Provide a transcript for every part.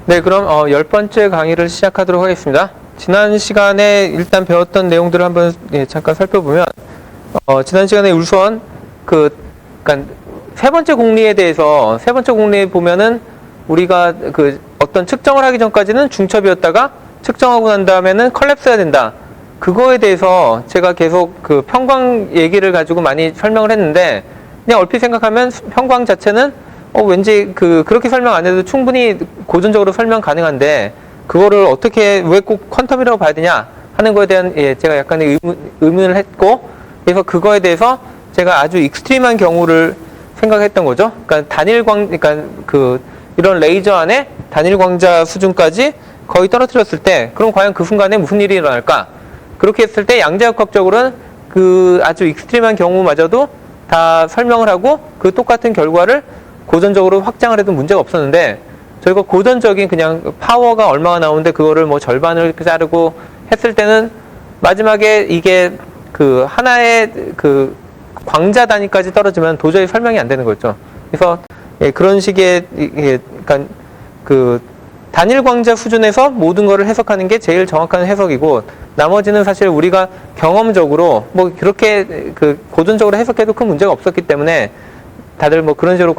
네, 그럼 10번째 강의를 시작하도록 하겠습니다. 지난 시간에 일단 배웠던 내용들을 한번 잠깐 살펴보면 지난 시간에 우선 그러니까 세 번째 공리에 대해서 세 번째 공리에 보면은 우리가 그 어떤 측정을 하기 전까지는 중첩이었다가 측정하고 난 다음에는 컬랩스가 된다. 그거에 대해서 제가 계속 그 평광 얘기를 가지고 많이 설명을 했는데 그냥 얼핏 생각하면 평광 자체는 왠지 그렇게 설명 안 해도 충분히 고전적으로 설명 가능한데 그거를 어떻게 왜 꼭 퀀텀이라고 봐야 되냐 하는 거에 대한 제가 약간의 의문을 했고 그래서 그거에 대해서 제가 아주 익스트림한 경우를 생각했던 거죠. 그러니까 그러니까 이런 레이저 안에 단일 광자 수준까지 거의 떨어뜨렸을 때 그럼 과연 그 순간에 무슨 일이 일어날까? 그렇게 했을 때 양자역학적으로는 그 아주 익스트림한 경우마저도 다 설명을 하고 그 똑같은 결과를 고전적으로 확장을 해도 문제가 없었는데 저희가 고전적인 그냥 파워가 얼마가 나오는데 그거를 뭐 절반을 자르고 했을 때는 마지막에 이게 그 하나의 그 광자 단위까지 떨어지면 도저히 설명이 안 되는 거죠. 그래서 그런 식의 그러니까 그 단일 광자 수준에서 모든 거를 해석하는 게 제일 정확한 해석이고 나머지는 사실 우리가 경험적으로 뭐 그렇게 그 고전적으로 해석해도 큰 문제가 없었기 때문에 다들 뭐 그런 식으로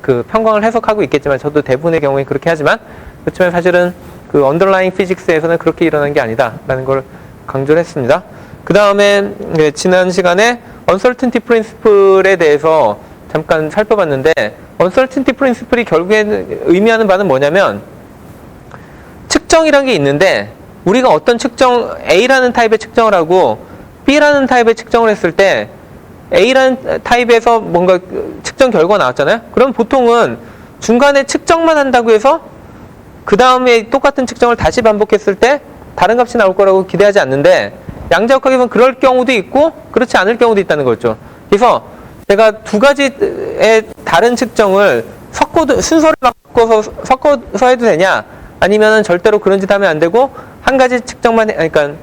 그 평광을 해석하고 있겠지만 저도 대부분의 경우에 그렇게 하지만 그렇지만 사실은 그 언더라잉 피직스에서는 그렇게 일어나는 게 아니다라는 걸 강조를 했습니다. 그 다음에 지난 시간에 uncertainty principle에 대해서 잠깐 살펴봤는데 uncertainty principle이 결국에 의미하는 바는 뭐냐면 측정이라는 게 있는데 우리가 어떤 측정 A라는 타입의 측정을 하고 B라는 타입의 측정을 했을 때 A라는 타입에서 뭔가 측정 결과가 나왔잖아요. 그럼 보통은 중간에 측정만 한다고 해서 그 다음에 똑같은 측정을 다시 반복했을 때 다른 값이 나올 거라고 기대하지 않는데 양자역학에서는 그럴 경우도 있고 그렇지 않을 경우도 있다는 거죠. 그래서 제가 두 가지의 다른 측정을 순서를 바꿔서 섞어서 해도 되냐 아니면은 절대로 그런 짓 하면 안 되고 한 가지 측정만 그러니까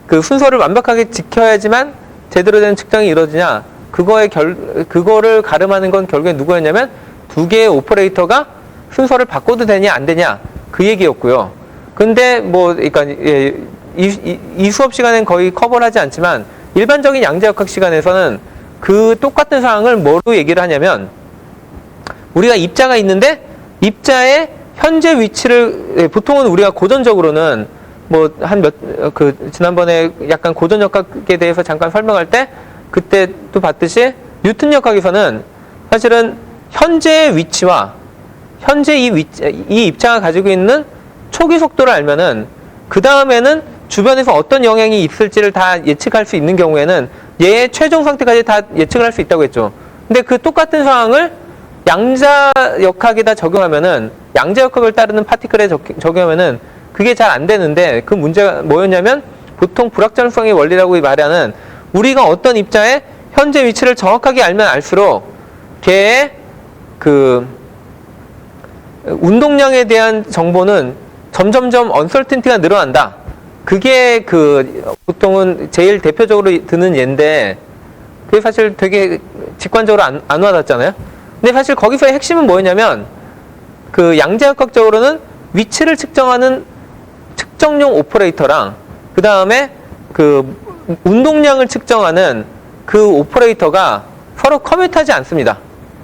그 순서를 완벽하게 지켜야지만 제대로 된 측정이 이루어지냐 그거를 가름하는 건 결국에 누구였냐면 두 개의 오퍼레이터가 순서를 바꿔도 되냐 안 되냐 그 얘기였고요. 근데 뭐 그러니까 이 수업 시간엔 거의 커버를 하지 않지만 일반적인 양자역학 시간에서는 그 똑같은 사항을 뭐로 얘기를 하냐면 우리가 입자가 있는데 입자의 현재 위치를 보통은 우리가 고전적으로는 뭐 지난번에 약간 고전역학에 대해서 잠깐 설명할 때 그때 또 봤듯이 뉴턴 역학에서는 사실은 현재의 위치와 현재 이 입자가 가지고 있는 초기 속도를 알면은 그 다음에는 주변에서 어떤 영향이 있을지를 다 예측할 수 있는 경우에는 얘의 최종 상태까지 다 예측을 할 수 있다고 했죠. 근데 그 똑같은 상황을 양자역학에다 적용하면은 양자역학을 따르는 파티클에 적용하면은 그게 잘 안 되는데 그 문제가 뭐였냐면 보통 불확정성의 원리라고 말하는 우리가 어떤 입자의 현재 위치를 정확하게 알면 알수록 걔의 그 운동량에 대한 정보는 점점점 uncertainty가 늘어난다. 그게 그 보통은 제일 대표적으로 드는 예인데 그게 사실 되게 직관적으로 안 와닿잖아요. 근데 사실 거기서의 핵심은 뭐였냐면 그 양자역학적으로는 위치를 측정하는 측정용 오퍼레이터랑 그 다음에 그 운동량을 측정하는 그 오퍼레이터가 서로 커뮤트하지 않습니다.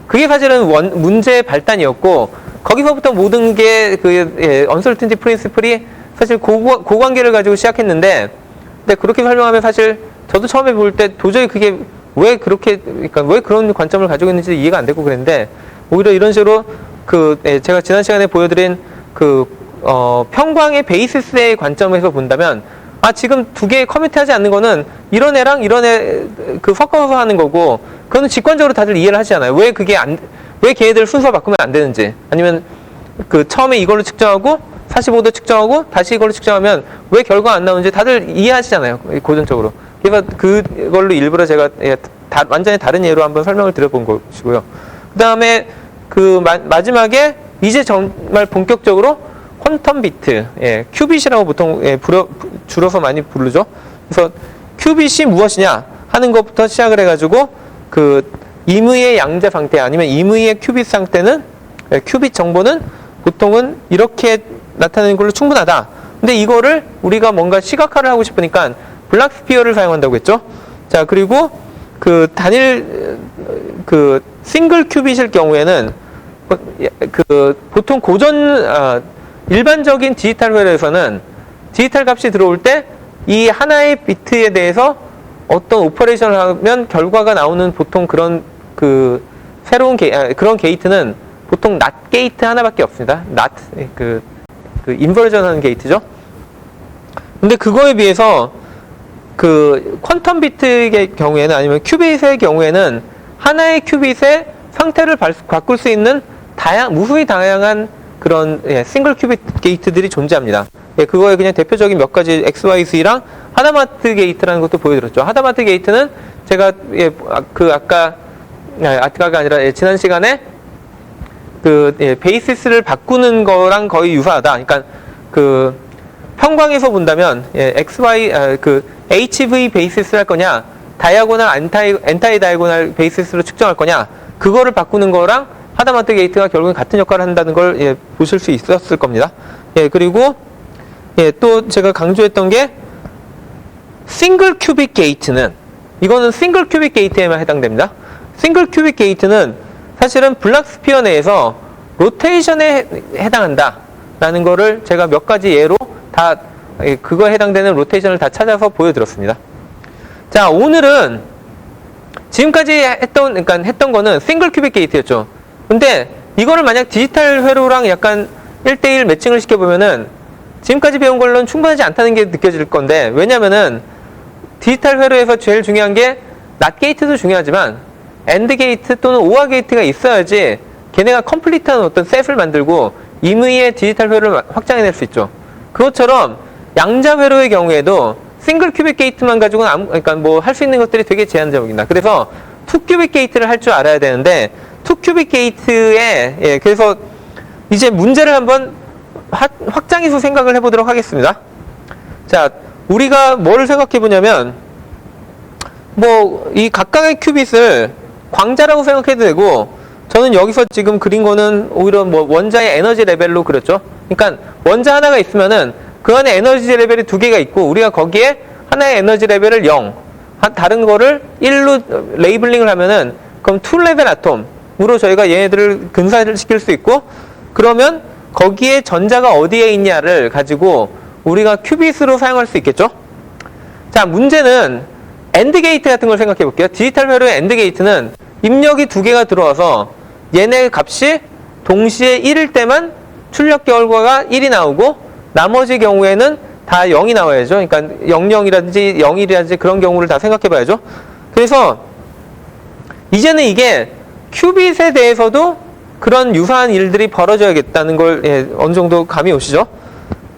그게 사실은 문제의 발단이었고 거기서부터 모든 게 uncertainty principle이 사실 고관계를 가지고 시작했는데 근데 그렇게 설명하면 사실 저도 처음에 볼 때 도저히 그게 왜 그러니까 왜 그런 관점을 가지고 있는지 이해가 안 되고 그랬는데 오히려 이런 식으로 제가 지난 시간에 보여드린 평광의 베이시스의 관점에서 본다면 지금 두 개 커뮤니티하지 않는 거는 이런 애랑 이런 애 섞어서 하는 거고 그거는 직관적으로 다들 이해를 하시잖아요. 왜 걔네들 순서 바꾸면 안 되는지 아니면 처음에 이걸로 측정하고 45도 측정하고 다시 이걸로 측정하면 왜 결과가 안 나오는지 다들 이해하시잖아요. 고전적으로. 그래서 그걸로 일부러 제가 완전히 다른 예로 한번 설명을 드려본 것이고요. 그 다음에 마지막에 이제 정말 본격적으로 퀀텀 비트, 큐빗이라고 보통 줄여서 많이 부르죠. 그래서 큐빗이 무엇이냐 하는 것부터 시작을 해가지고 임의의 양자 상태 아니면 임의의 큐빗 상태는 큐빗 정보는 보통은 이렇게 나타내는 걸로 충분하다. 근데 이거를 우리가 뭔가 시각화를 하고 싶으니까 블락스피어를 사용한다고 했죠. 자, 그리고 그 단일 그 싱글 큐빗일 경우에는 그 보통 일반적인 디지털 회로에서는 디지털 값이 들어올 때 이 하나의 비트에 대해서 어떤 오퍼레이션을 하면 결과가 나오는 보통 그런 그 새로운 그런 게이트는 보통 NOT 게이트 하나밖에 없습니다. NOT 그 인버전 하는 게이트죠. 근데 그거에 비해서 그 퀀텀 비트의 경우에는 아니면 큐빗의 경우에는 하나의 큐빗의 상태를 바꿀 수 있는 무수히 다양한 그런 싱글 큐빗 게이트들이 존재합니다. 그거에 그냥 대표적인 몇 가지 XYZ랑 하다마트 게이트라는 것도 보여드렸죠. 하다마트 게이트는 제가 아까가 아니라 지난 시간에 베이시스를 바꾸는 거랑 거의 유사하다. 그러니까 그 평광에서 본다면 HV 베이시스를 할 거냐, 다이아고널 엔타이 다이아고널 베이시스로 측정할 거냐, 그거를 바꾸는 거랑 하다마트 게이트가 결국은 같은 역할을 한다는 걸 보실 수 있었을 겁니다. 그리고 또 제가 강조했던 게 싱글 큐빅 게이트는, 이거는 싱글 큐빅 게이트에만 해당됩니다. 싱글 큐빅 게이트는 사실은 블락스피어 내에서 로테이션에 해당한다 라는 거를 제가 몇 가지 예로 다 그거에 해당되는 로테이션을 다 찾아서 보여드렸습니다. 자, 오늘은 지금까지 했던 거는 싱글 큐빅 게이트였죠. 근데 이거를 만약 디지털 회로랑 약간 1대1 매칭을 시켜보면은 지금까지 배운 걸로는 충분하지 않다는 게 느껴질 건데, 왜냐면은 디지털 회로에서 제일 중요한 게 NOT 게이트도 중요하지만 AND 게이트 또는 OR 게이트가 있어야지 걔네가 컴플리트한 어떤 셋을 만들고 임의의 디지털 회로를 확장해낼 수 있죠. 그것처럼 양자 회로의 경우에도 싱글 큐빅 게이트만 가지고는 그러니까 뭐 할 수 있는 것들이 되게 제한적입니다. 그래서 2큐빅 게이트를 할 줄 알아야 되는데 2큐빅 게이트에 그래서 이제 문제를 한번 확장해서 생각을 해보도록 하겠습니다. 자, 우리가 뭐를 생각해 보냐면 뭐 이 각각의 큐빗을 광자라고 생각해도 되고, 저는 여기서 지금 그린 거는 오히려 뭐 원자의 에너지 레벨로 그렸죠. 그러니까 원자 하나가 있으면은 그 안에 에너지 레벨이 2개가 있고 우리가 거기에 하나의 에너지 레벨을 0, 다른 거를 1로 레이블링을 하면은 그럼 2레벨 아톰으로 저희가 얘네들을 근사를 시킬 수 있고, 그러면 거기에 전자가 어디에 있냐를 가지고 우리가 큐빗으로 사용할 수 있겠죠. 자, 문제는 AND 게이트 같은 걸 생각해 볼게요. 디지털 회로의 AND 게이트는 입력이 2개가 들어와서 얘네 값이 동시에 1일 때만 출력 결과가 1이 나오고 나머지 경우에는 다 0이 나와야죠. 그러니까 00이라든지 01이라든지 그런 경우를 다 생각해 봐야죠. 그래서 이제는 이게 큐빗에 대해서도 그런 유사한 일들이 벌어져야겠다는 걸 어느 정도 감이 오시죠?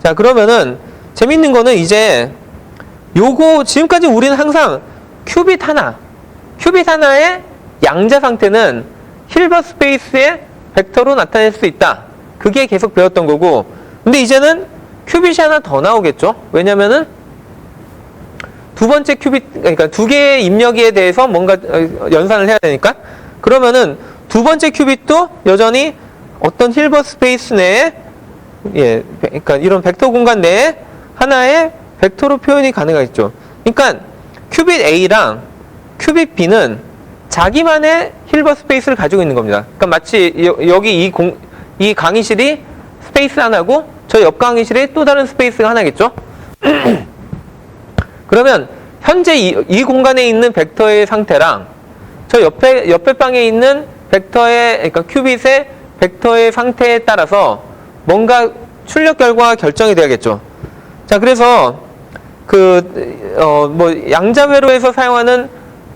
자, 그러면은 재밌는 거는 이제 요거 지금까지 우리는 항상 큐빗 하나의 양자 상태는 힐버트 스페이스의 벡터로 나타낼 수 있다. 그게 계속 배웠던 거고, 근데 이제는 큐빗이 하나 더 나오겠죠? 왜냐면은 두 번째 큐빗, 그러니까 2개의 입력에 대해서 뭔가 연산을 해야 되니까. 그러면은 두 번째 큐빗도 여전히 어떤 힐버트 스페이스 내에, 그러니까 이런 벡터 공간 내에 하나의 벡터로 표현이 가능하겠죠. 그러니까 큐빗 A랑 큐빗 B는 자기만의 힐버트 스페이스를 가지고 있는 겁니다. 그러니까 마치 여기 이 강의실이 스페이스 하나고 저 옆 강의실에 또 다른 스페이스가 하나겠죠. 그러면 현재 이 공간에 있는 벡터의 상태랑 저 옆에 방에 있는 그러니까 큐빗의 벡터의 상태에 따라서 뭔가 출력 결과가 결정이 돼야겠죠. 자, 그래서 양자 회로에서 사용하는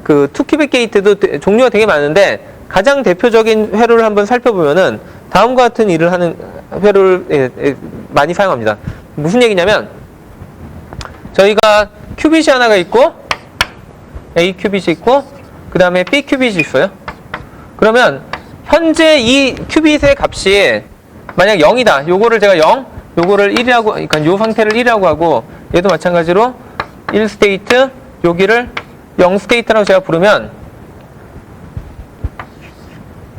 그 2큐빅 게이트도 종류가 되게 많은데 가장 대표적인 회로를 한번 살펴보면은 다음과 같은 일을 하는 회로를 많이 사용합니다. 무슨 얘기냐면 저희가 큐빗이 하나가 있고 A 큐빗이 있고 그 다음에 B 큐빗이 있어요. 그러면 현재 이 큐빗의 값이 만약 0이다. 요거를 제가 0, 요거를 1이라고, 그러니까 요 상태를 1이라고 하고 얘도 마찬가지로 1 스테이트, 여기를 0 스테이트라고 제가 부르면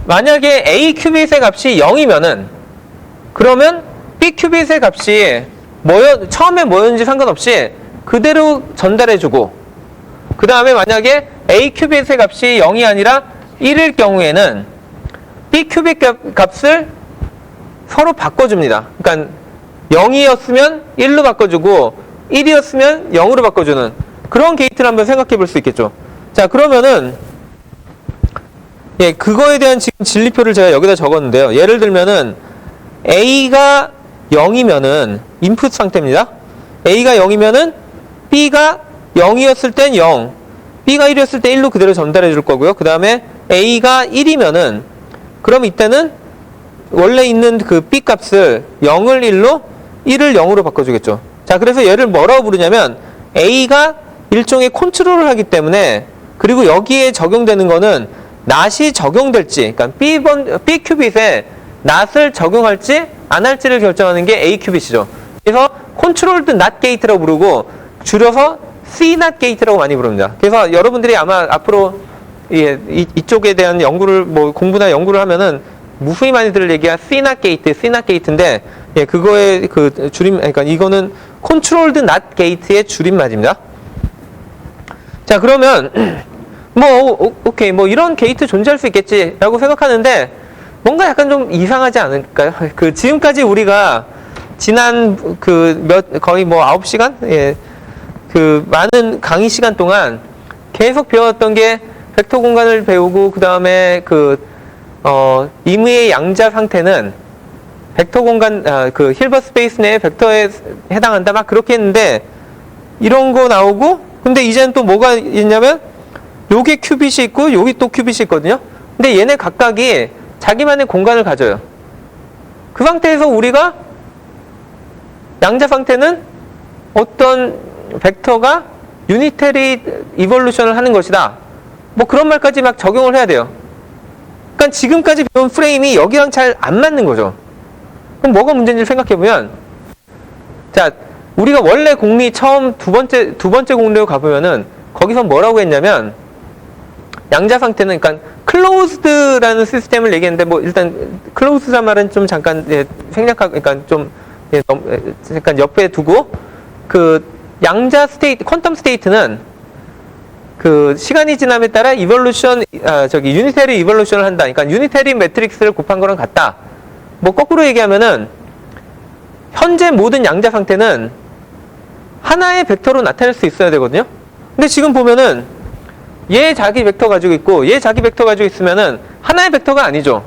만약에 A 큐빗의 값이 0이면은 그러면 B 큐빗의 값이 처음에 뭐였는지 상관없이 그대로 전달해주고, 그 다음에 만약에 A 큐빗의 값이 0이 아니라 1일 경우에는 B 큐빗 값을 서로 바꿔줍니다. 그러니까 0이었으면 1로 바꿔주고 1이었으면 0으로 바꿔주는 그런 게이트를 한번 생각해 볼 수 있겠죠. 자, 그러면은 그거에 대한 지금 진리표를 제가 여기다 적었는데요. 예를 들면은 A가 0이면은 인풋 상태입니다. A가 0이면은 B가 0이었을 땐 0, B가 1이었을 때 1로 그대로 전달해 줄 거고요. 그 다음에 A가 1이면은 그럼 이때는 원래 있는 그 B 값을 0을 1로 1을 0으로 바꿔주겠죠. 자, 그래서 얘를 뭐라고 부르냐면 A가 일종의 컨트롤을 하기 때문에, 그리고 여기에 적용되는 거는 낫이 적용될지, 그러니까 B 큐빗에 낫을 적용할지 안 할지를 결정하는 게 A 큐빗이죠. 그래서 컨트롤드 낫 게이트라고 부르고 줄여서 C 낫 게이트라고 많이 부릅니다. 그래서 여러분들이 아마 앞으로 이쪽에 대한 연구를 공부나 연구를 하면은 무수히 많이 들을 얘기가 C 낫 게이트, C 낫 게이트인데, 그거의 그 줄임, 그러니까 이거는 컨트롤드 낫 게이트의 줄임말입니다. 자, 그러면 오케이, 이런 게이트 존재할 수 있겠지라고 생각하는데 뭔가 약간 좀 이상하지 않을까요? 지금까지 우리가 지난 거의 9시간? 많은 강의 시간 동안 계속 배웠던 게 벡터 공간을 배우고, 그 다음에 임의의 양자 상태는 벡터 공간, 힐버트 스페이스 내의 벡터에 해당한다, 막 그렇게 했는데, 이런 거 나오고, 근데 이제는 또 뭐가 있냐면, 요게 큐빗이 있고, 여기 또 큐빗이 있거든요? 근데 얘네 각각이 자기만의 공간을 가져요. 그 상태에서 우리가 양자 상태는 어떤 벡터가 유니테리 이볼루션을 하는 것이다. 그런 말까지 막 적용을 해야 돼요. 그러니까 지금까지 배운 프레임이 여기랑 잘 안 맞는 거죠. 그럼 뭐가 문제인지 생각해보면, 자, 우리가 원래 공리 처음 두 번째 공리로 가보면은 거기서 뭐라고 했냐면, 양자 상태는, 그러니까 클로즈드라는 시스템을 얘기했는데, 일단 클로즈란 말은 좀 잠깐 생략하고, 그러니까 좀 잠깐 옆에 두고, 양자 스테이트, 퀀텀 스테이트는 시간이 지남에 따라 유니테리 이볼루션을 한다. 그러니까 유니테리 매트릭스를 곱한 거랑 같다. 거꾸로 얘기하면은 현재 모든 양자 상태는 하나의 벡터로 나타낼 수 있어야 되거든요. 근데 지금 보면은 얘 자기 벡터 가지고 있고 얘 자기 벡터 가지고 있으면은 하나의 벡터가 아니죠.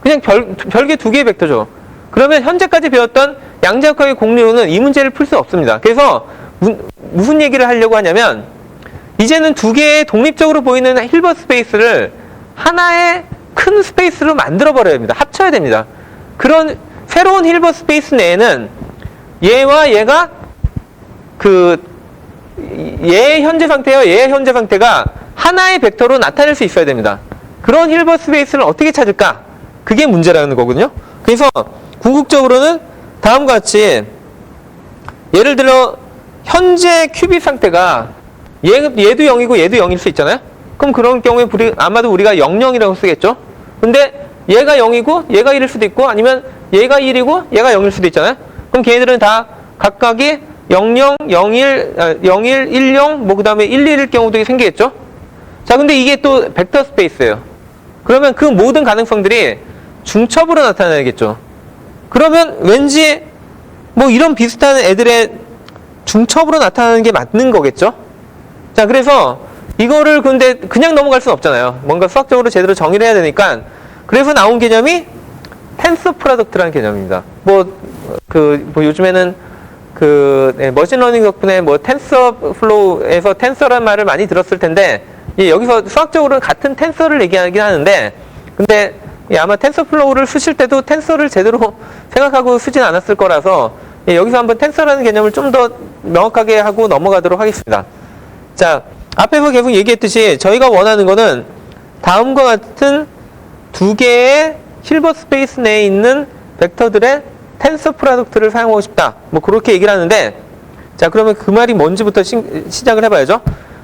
그냥 별개 두 개의 벡터죠. 그러면 현재까지 배웠던 양자역학의 공리로는 이 문제를 풀 수 없습니다. 그래서 무슨 얘기를 하려고 하냐면, 이제는 두 개의 독립적으로 보이는 힐버트 스페이스를 하나의 큰 스페이스로 만들어 버려야 됩니다. 합쳐야 됩니다. 그런 새로운 힐버트 스페이스 내에는 얘와 얘가 얘의 현재 상태와 얘의 현재 상태가 하나의 벡터로 나타낼 수 있어야 됩니다. 그런 힐버트 스페이스를 어떻게 찾을까? 그게 문제라는 거거든요. 그래서 궁극적으로는 다음과 같이, 예를 들어 현재 큐빗 상태가 얘도 0이고 얘도 0일 수 있잖아요. 그럼 그런 경우에 아마도 우리가 00이라고 쓰겠죠. 근데 얘가 0이고 얘가 1일 수도 있고, 아니면 얘가 1이고 얘가 0일 수도 있잖아요. 그럼 걔네들은 다 각각이 00, 01, 10, 그 다음에 11일 경우도 생기겠죠. 자, 근데 이게 또 벡터 스페이스예요. 그러면 그 모든 가능성들이 중첩으로 나타나겠죠. 그러면 왠지 이런 비슷한 애들의 중첩으로 나타나는 게 맞는 거겠죠. 자, 그래서 이거를 근데 그냥 넘어갈 수는 없잖아요. 뭔가 수학적으로 제대로 정의를 해야 되니까. 그래서 나온 개념이 텐서 프로덕트라는 개념입니다. 요즘에는 머신러닝 덕분에 텐서 플로우에서 텐서라는 말을 많이 들었을 텐데, 여기서 수학적으로는 같은 텐서를 얘기하긴 하는데, 근데 아마 텐서 플로우를 쓰실 때도 텐서를 제대로 생각하고 쓰진 않았을 거라서, 여기서 한번 텐서라는 개념을 좀 더 명확하게 하고 넘어가도록 하겠습니다. 자, 앞에서 계속 얘기했듯이 저희가 원하는 거는 다음과 같은 두 개의 힐버트 스페이스 내에 있는 벡터들의 텐서 프로덕트를 사용하고 싶다. 그렇게 얘기를 하는데, 자, 그러면 그 말이 뭔지부터 시작을 해봐야죠.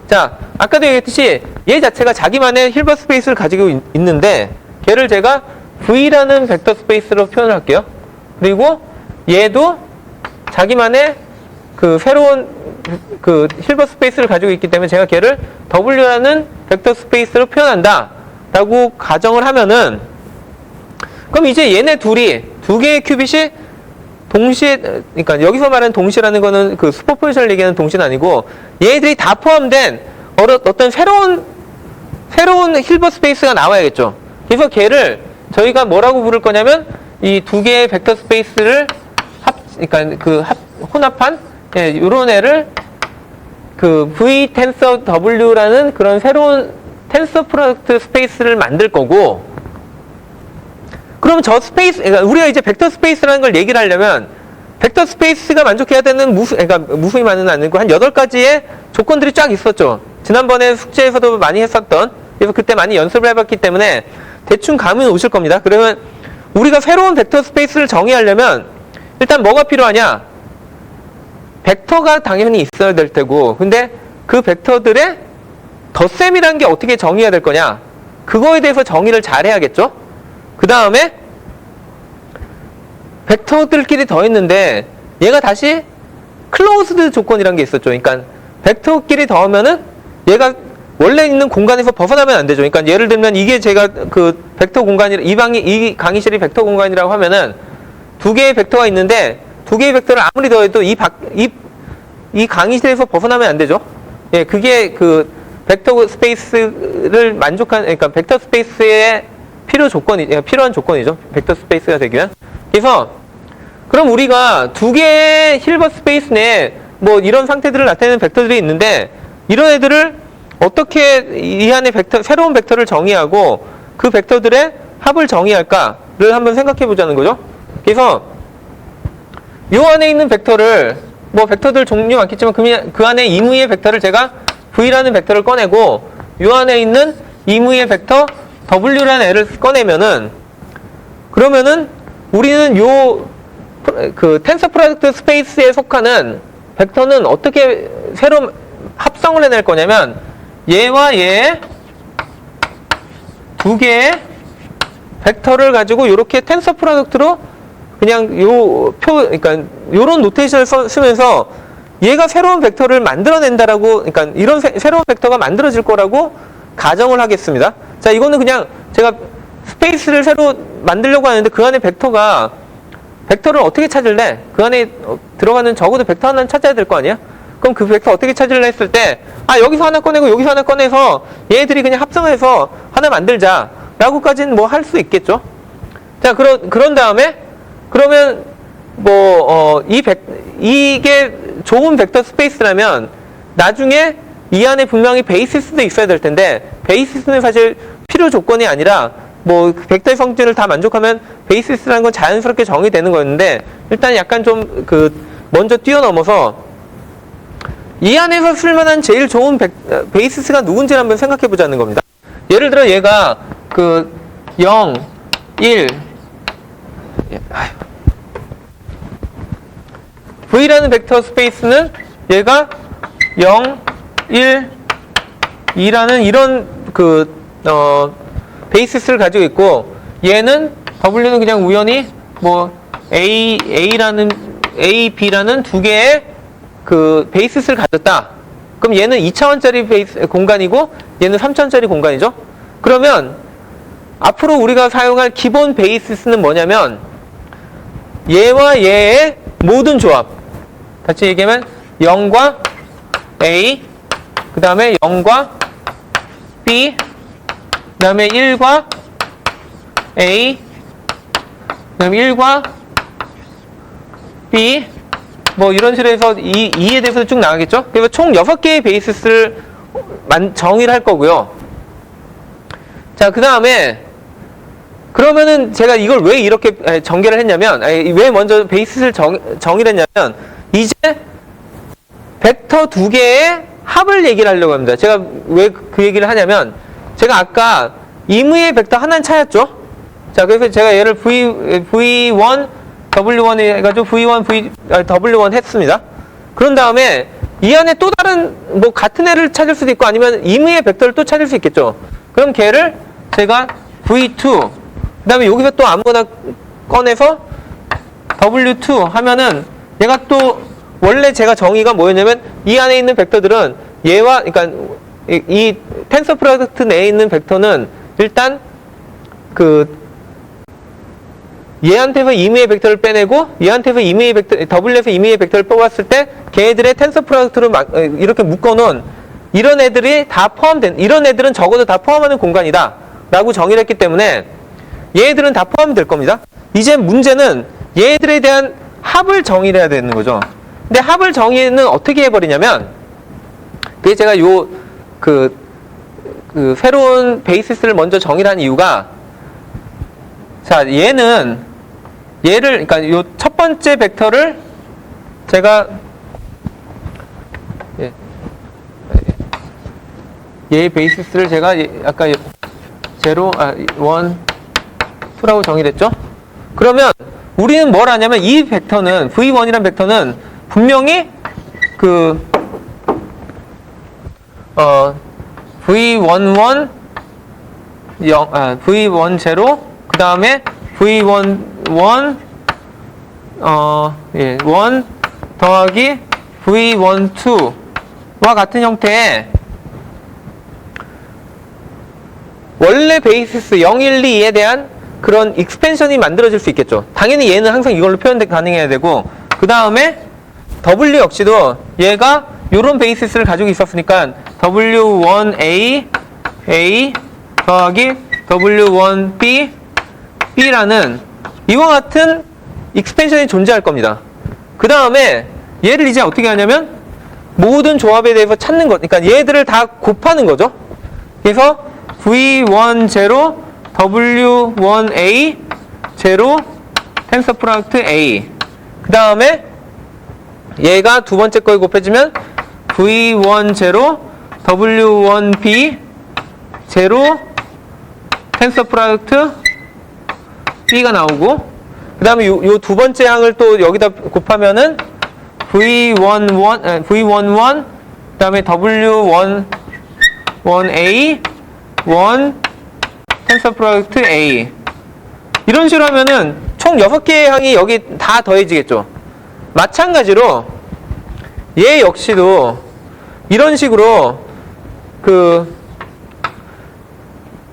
자, 아까도 얘기했듯이 얘 자체가 자기만의 힐버트 스페이스를 가지고 있는데, 걔를 제가 V라는 벡터 스페이스로 표현을 할게요. 그리고 얘도 자기만의 그 새로운 그 실버 스페이스를 가지고 있기 때문에 제가 걔를 W라는 벡터 스페이스로 표현한다 라고 가정을 하면은, 그럼 이제 얘네 둘이 두 개의 큐빗이 동시에, 그러니까 여기서 말하는 동시라는 거는 그 슈퍼포지션을 얘기하는 동시는 아니고 얘들이 다 포함된 어떤 새로운 실버 스페이스가 나와야겠죠. 그래서 걔를 저희가 뭐라고 부를 거냐면 이 두 개의 벡터 스페이스를 혼합한 이런 애를 그 V 텐서 W라는 그런 새로운 텐서 프로덕트 스페이스를 만들 거고, 그럼 저 스페이스, 그러니까 우리가 이제 벡터 스페이스라는 걸 얘기를 하려면 벡터 스페이스가 만족해야 되는 그러니까 무수히많은 아니고 한 8가지의 조건들이 쫙 있었죠. 지난번에 숙제에서도 많이 했었던, 그래서 그때 많이 연습을 해봤기 때문에 대충 감은 오실 겁니다. 그러면 우리가 새로운 벡터 스페이스를 정의하려면 일단 뭐가 필요하냐? 벡터가 당연히 있어야 될 테고, 근데 그 벡터들의 덧셈이라는 게 어떻게 정의해야 될 거냐? 그거에 대해서 정의를 잘 해야겠죠? 그 다음에 벡터들끼리 더했는데 얘가 다시 클로즈드 조건이라는 게 있었죠. 그러니까 벡터끼리 더하면은 얘가 원래 있는 공간에서 벗어나면 안 되죠. 그러니까 예를 들면 이게 제가 그 벡터 공간이, 이 강의실이 벡터 공간이라고 하면은 두 개의 벡터가 있는데 두 개의 벡터를 아무리 더해도 이 강의실에서 벗어나면 안 되죠. 예, 그게 그 벡터 스페이스를 그러니까 벡터 스페이스의 필요한 조건이죠. 벡터 스페이스가 되기 위한. 그래서 그럼 우리가 두 개의 실버 스페이스 내에 뭐 이런 상태들을 나타내는 벡터들이 있는데, 이런 애들을 어떻게 이 안에 새로운 벡터를 정의하고 그 벡터들의 합을 정의할까를 한번 생각해 보자는 거죠. 그래서 요 안에 있는 벡터를, 뭐 벡터들 종류 많겠지만 그 안에 이무의 벡터를 제가 V라는 벡터를 꺼내고 요 안에 있는 이무의 벡터 W라는 애를 꺼내면은, 그러면은 우리는 그 텐서 프로덕트 스페이스에 속하는 벡터는 어떻게 새로 합성을 해낼 거냐면, 얘와 얘 두 개의 벡터를 가지고 이렇게 텐서 프로덕트로 그냥 그러니까 요런 노테이션을 쓰면서 얘가 새로운 벡터를 만들어낸다라고, 그러니까 이런 새로운 벡터가 만들어질 거라고 가정을 하겠습니다. 자, 이거는 그냥 제가 스페이스를 새로 만들려고 하는데 그 안에 벡터를 어떻게 찾을래? 그 안에 들어가는 적어도 벡터 하나는 찾아야 될 거 아니야? 그럼 그 벡터 어떻게 찾을래 했을 때, 여기서 하나 꺼내고 여기서 하나 꺼내서 얘들이 그냥 합성해서 하나 만들자 라고까지는 뭐 할 수 있겠죠. 자, 그런 다음에 그러면 이게 좋은 벡터 스페이스라면 나중에 이 안에 분명히 베이시스도 있어야 될 텐데, 베이시스는 사실 필요 조건이 아니라 뭐 벡터의 성질을 다 만족하면 베이시스라는 건 자연스럽게 정의되는 거였는데, 일단 약간 좀 먼저 뛰어넘어서 이 안에서 쓸만한 제일 좋은 베이시스가 누군지 한번 생각해 보자는 겁니다. 예를 들어 얘가 0, 1, V라는 벡터 스페이스는 얘가 0, 1, 2라는 이런 베이시스를 가지고 있고, 얘는 W는 그냥 우연히 뭐 A, B라는 두 개의 베이시스를 가졌다. 그럼 얘는 2차원짜리 공간이고 얘는 3차원짜리 공간이죠. 그러면 앞으로 우리가 사용할 기본 베이시스는 뭐냐면 얘와 얘의 모든 조합. 다시 얘기하면 0과 A, 그 다음에 0과 B, 그 다음에 1과 A, 그 다음에 1과 B, 뭐 이런 식으로 해서 2에 대해서 쭉 나가겠죠? 그래서 총 6개의 베이시스를 정의를 할 거고요. 자, 그 다음에 그러면은 제가 이걸 왜 이렇게 전개를 했냐면, 왜 먼저 베이시스를 정의를 했냐면, 이제 벡터 두 개의 합을 얘기를 하려고 합니다. 제가 왜 그 얘기를 하냐면, 제가 아까 이무의 벡터 하나는 찾았죠? 자, 그래서 제가 얘를 V1, W1 해가지고 V1, W1 했습니다. 그런 다음에 이 안에 또 다른 뭐 같은 애를 찾을 수도 있고 아니면 이무의 벡터를 또 찾을 수 있겠죠. 그럼 걔를 제가 V2, 그 다음에 여기서 또 아무거나 꺼내서 W2 하면은 얘가 또 원래 제가 정의가 뭐였냐면 이 안에 있는 벡터들은 얘와 그러니까 이 텐서 프로덕트 내에 있는 벡터는 일단 그 얘한테서 임의의 벡터를 빼내고 얘한테서 임의의 벡터 W에서 임의의 벡터를 뽑았을 때 걔네들의 텐서 프로덕트를 이렇게 묶어놓은 이런 애들이 다 포함된 이런 애들은 적어도 다 포함하는 공간이다 라고 정의를 했기 때문에 얘네들은 다 포함이 될 겁니다. 이제 문제는 얘네들에 대한 합을 정의를 해야 되는 거죠. 근데 합을 정의는 어떻게 해버리냐면 그게 제가 그 새로운 베이시스를 먼저 정의를 한 이유가 자 얘를 그러니까 요 첫 번째 벡터를 제가 얘의 베이시스를 제가 아까 0, 1, 2라고 정의를 했죠. 그러면 우리는 뭘 하냐면 이 벡터는 V1이라는 벡터는 분명히 그 V11 V10 그 다음에 V11 1 더하기 V12와 같은 형태의 원래 베이시스 0, 1, 2에 대한 그런 익스펜션이 만들어질 수 있겠죠. 당연히 얘는 항상 이걸로 표현 가능해야 되고 그 다음에 W 역시도 얘가 요런 베이시스를 가지고 있었으니까 W1A A 더하기 W1B B라는 이와 같은 익스펜션이 존재할 겁니다. 그 다음에 얘를 이제 어떻게 하냐면 모든 조합에 대해서 찾는 것, 그러니까 얘들을 다 곱하는 거죠. 그래서 V10 W1A 제로 텐서 프로덕트 A 그 다음에 얘가 두 번째 거에 곱해지면 V10 W1B 제로 텐서 프로덕트 B가 나오고 그 다음에 요 두 번째 항을 또 여기다 곱하면은 V11 그 다음에 W11A 1 텐서 프로덕트 A 이런 식으로 하면은 총 6개의 항이 여기 다 더해지겠죠. 마찬가지로 얘 역시도 이런 식으로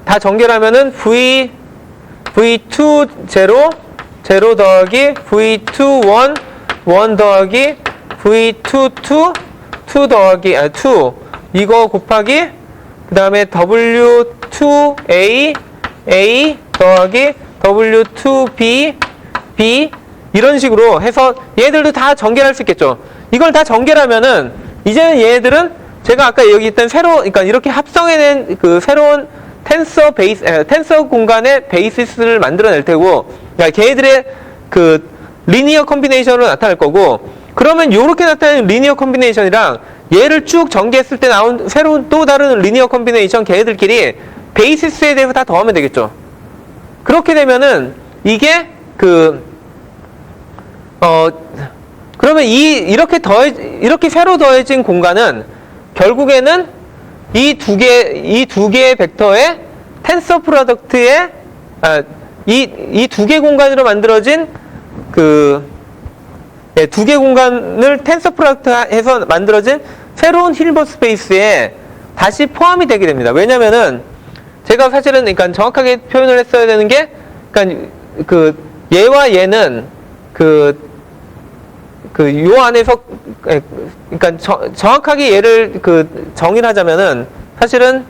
다 전개하면은 V2 0 더하기 V2 1 더하기 V2 2 더하기 2 이거 곱하기 그 다음에 W2A A 더하기 W2B B 이런 식으로 해서 얘들도 다 전개할 수 있겠죠. 이걸 다 전개하면은 이제는 얘들은 제가 아까 여기 있던 그러니까 이렇게 합성해낸 그 새로운 텐서 공간의 베이시스를 만들어낼 테고, 그러니까 걔들의 그 리니어 컴비네이션으로 나타날 거고, 그러면 요렇게 나타나는 리니어 컴비네이션이랑 얘를 쭉 전개했을 때 나온 새로운 또 다른 리니어 컴비네이션 걔들끼리 베이시스에 대해서 다 더하면 되겠죠. 그렇게 되면은 이게 그러면 이렇게 새로 더해진 공간은 결국에는 이 두 개의 벡터의 텐서 프로덕트의 이 두 개 공간으로 만들어진 두 개 공간을 텐서 프로덕트 해서 만들어진 새로운 힐버트 스페이스에 다시 포함이 되게 됩니다. 왜냐면은 제가 사실은 그러니까 정확하게 표현을 했어야 되는 게 그러니까 얘와 얘는 요 안에서 그러니까 정확하게 얘를 정의를 하자면은 사실은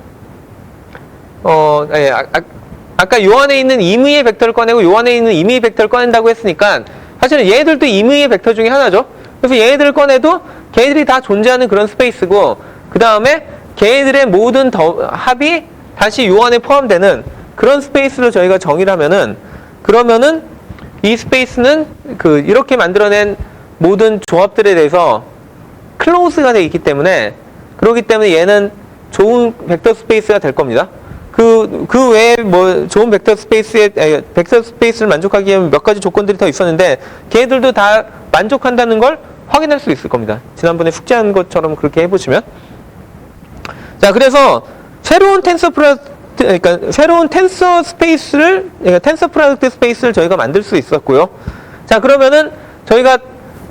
아까 요 안에 있는 임의의 벡터를 꺼내고 요 안에 있는 임의의 벡터를 꺼낸다고 했으니까 사실은 얘들도 임의의 벡터 중에 하나죠. 그래서 얘들을 꺼내도 걔들이 다 존재하는 그런 스페이스고 그 다음에 걔들의 모든 합이 다시 요 안에 포함되는 그런 스페이스로 저희가 정의를 하면은 그러면은 이 스페이스는 이렇게 만들어낸 모든 조합들에 대해서 클로즈가 되어 있기 때문에 그렇기 때문에 얘는 좋은 벡터 스페이스가 될 겁니다. 그 외에 뭐 좋은 벡터 스페이스를 만족하기 위한 몇 가지 조건들이 더 있었는데 걔들도 다 만족한다는 걸 확인할 수 있을 겁니다. 지난번에 숙제한 것처럼 그렇게 해보시면. 자, 그래서 새로운 텐서 프로덕트 스페이스를 저희가 만들 수 있었고요. 자, 그러면은 저희가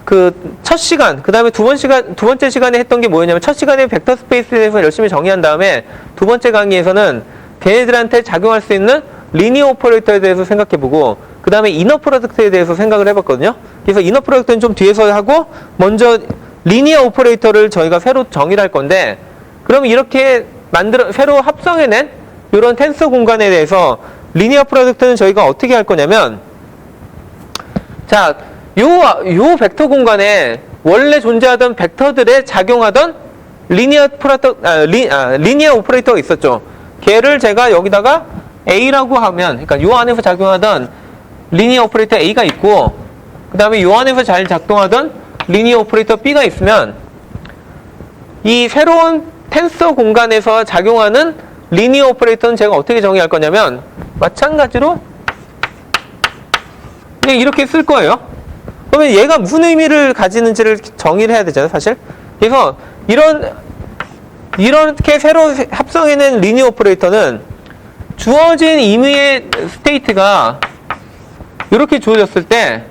그 첫 시간, 그 다음에 두 번째 시간에 했던 게 뭐였냐면, 첫 시간에 벡터 스페이스에 대해서 열심히 정의한 다음에 두 번째 강의에서는 걔네들한테 작용할 수 있는 리니어 오퍼레이터에 대해서 생각해보고, 그 다음에 이너 프로덕트에 대해서 생각을 해봤거든요. 그래서 이너 프로덕트는 좀 뒤에서 하고, 먼저 리니어 오퍼레이터를 저희가 새로 정의를 할 건데, 그럼 이렇게 새로 합성해낸 이런 텐서 공간에 대해서 리니어 프로덕트는 저희가 어떻게 할 거냐면, 자, 요 벡터 공간에 원래 존재하던 벡터들에 작용하던 리니어 오퍼레이터가 있었죠. 걔를 제가 여기다가 A라고 하면, 그러니까 요 안에서 작용하던 리니어 오퍼레이터 A가 있고, 그 다음에 요 안에서 잘 작동하던 리니어 오퍼레이터 B가 있으면, 이 새로운 텐서 공간에서 작용하는 리니어 오퍼레이터는 제가 어떻게 정의할 거냐면, 마찬가지로 그냥 이렇게 쓸 거예요. 그러면 얘가 무슨 의미를 가지는지를 정의를 해야 되잖아요, 사실. 그래서 이렇게 새로 합성해낸 리니어 오퍼레이터는 주어진 임의의 스테이트가 이렇게 주어졌을 때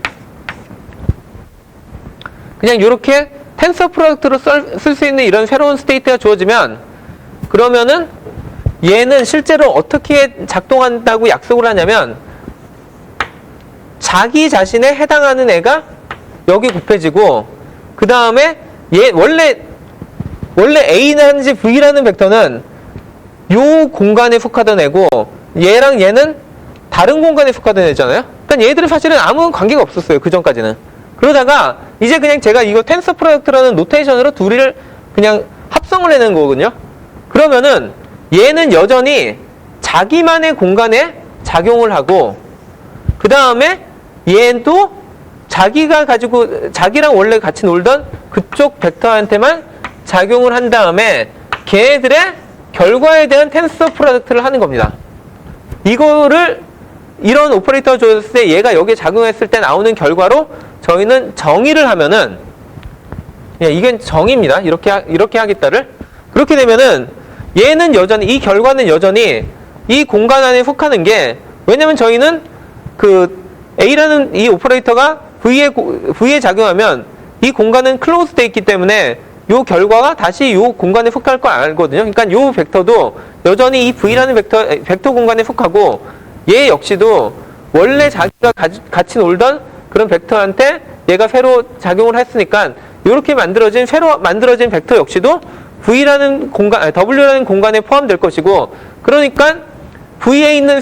그냥 이렇게 텐서 프로덕트로 쓸 수 있는 이런 새로운 스테이트가 주어지면, 그러면은 얘는 실제로 어떻게 작동한다고 약속을 하냐면, 자기 자신에 해당하는 애가 여기 곱해지고, 그 다음에 얘 원래 A라든지 V라는 벡터는 요 공간에 속하던 애고, 얘랑 얘는 다른 공간에 속하던 애잖아요. 그러니까 얘들은 사실은 아무 관계가 없었어요, 그 전까지는. 그러다가 이제 그냥 제가 이거 텐서 프로덕트라는 노테이션으로 둘이를 그냥 합성을 해낸 거거든요. 그러면은 얘는 여전히 자기만의 공간에 작용을 하고, 그 다음에 얘도 자기랑 원래 같이 놀던 그쪽 벡터한테만 작용을 한 다음에 걔네들의 결과에 대한 텐서 프로덕트를 하는 겁니다. 이런 오퍼레이터가 주어졌을 때 얘가 여기에 작용했을 때 나오는 결과로 저희는 정의를 하면은, 이건 정의입니다. 이렇게 하겠다를. 그렇게 되면은 이 결과는 여전히 이 공간 안에 속하는 게, 왜냐면 저희는 그 A라는 이 오퍼레이터가 V에 작용하면 이 공간은 클로즈 돼 있기 때문에 이 결과가 다시 이 공간에 속할 걸 알거든요. 그러니까 이 벡터도 여전히 이 V라는 벡터 공간에 속하고, 얘 역시도 원래 자기가 같이 놀던 그런 벡터한테 얘가 새로 작용을 했으니까 이렇게 새로 만들어진 벡터 역시도 W라는 공간에 포함될 것이고, 그러니까 V에 있는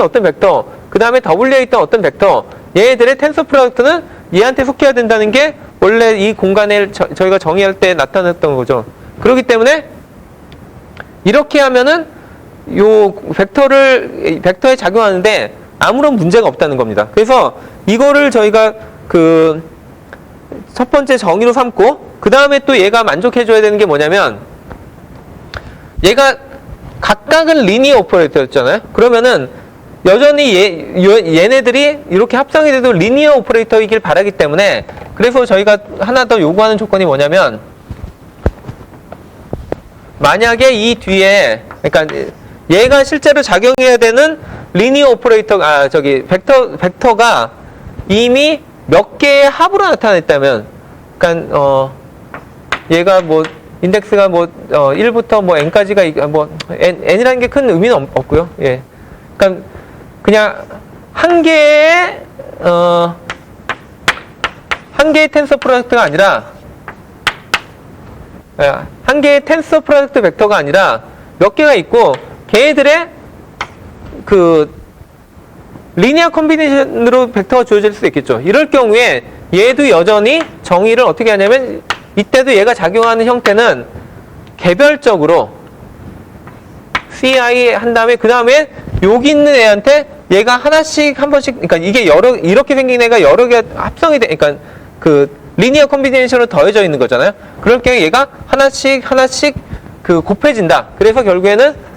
어떤 벡터, 그 다음에 W에 있던 어떤 벡터, 얘네들의 텐서 프로덕트는 얘한테 속해야 된다는 게 원래 이 공간을 저희가 정의할 때 나타났던 거죠. 그렇기 때문에 이렇게 하면은 요 벡터에 작용하는데 아무런 문제가 없다는 겁니다. 그래서 이거를 저희가 그 첫 번째 정의로 삼고, 그 다음에 또 얘가 만족해줘야 되는 게 뭐냐면, 얘가 각각은 리니어 오퍼레이터였잖아요. 그러면은 여전히 얘네들이 이렇게 합성이 돼도 리니어 오퍼레이터이길 바라기 때문에, 그래서 저희가 하나 더 요구하는 조건이 뭐냐면, 만약에 이 뒤에, 그러니까 얘가 실제로 작용해야 되는 리니어 오퍼레이터, 벡터가 이미 몇 개의 합으로 나타냈다면, 그러니까 얘가 뭐 인덱스가 1부터 n까지가 n이라는 게 큰 의미는 없고요. 예. 그러니까 그냥 한 개의 텐서 프로덕트가 아니라, 한 개의 텐서 프로덕트 벡터가 아니라 몇 개가 있고, 걔네들의 그 리니어 콤비네이션으로 벡터가 주어질 수도 있겠죠. 이럴 경우에 얘도 여전히 정의를 어떻게 하냐면, 이때도 얘가 작용하는 형태는 개별적으로 CI 한 다음에, 그 다음에 여기 있는 애한테 얘가 하나씩 한 번씩, 그러니까 이게 이렇게 생긴 애가 여러 개 합성이 그러니까 그 리니어 콤비네이션으로 더해져 있는 거잖아요. 그럴 경우에 얘가 하나씩 그 곱해진다. 그래서 결국에는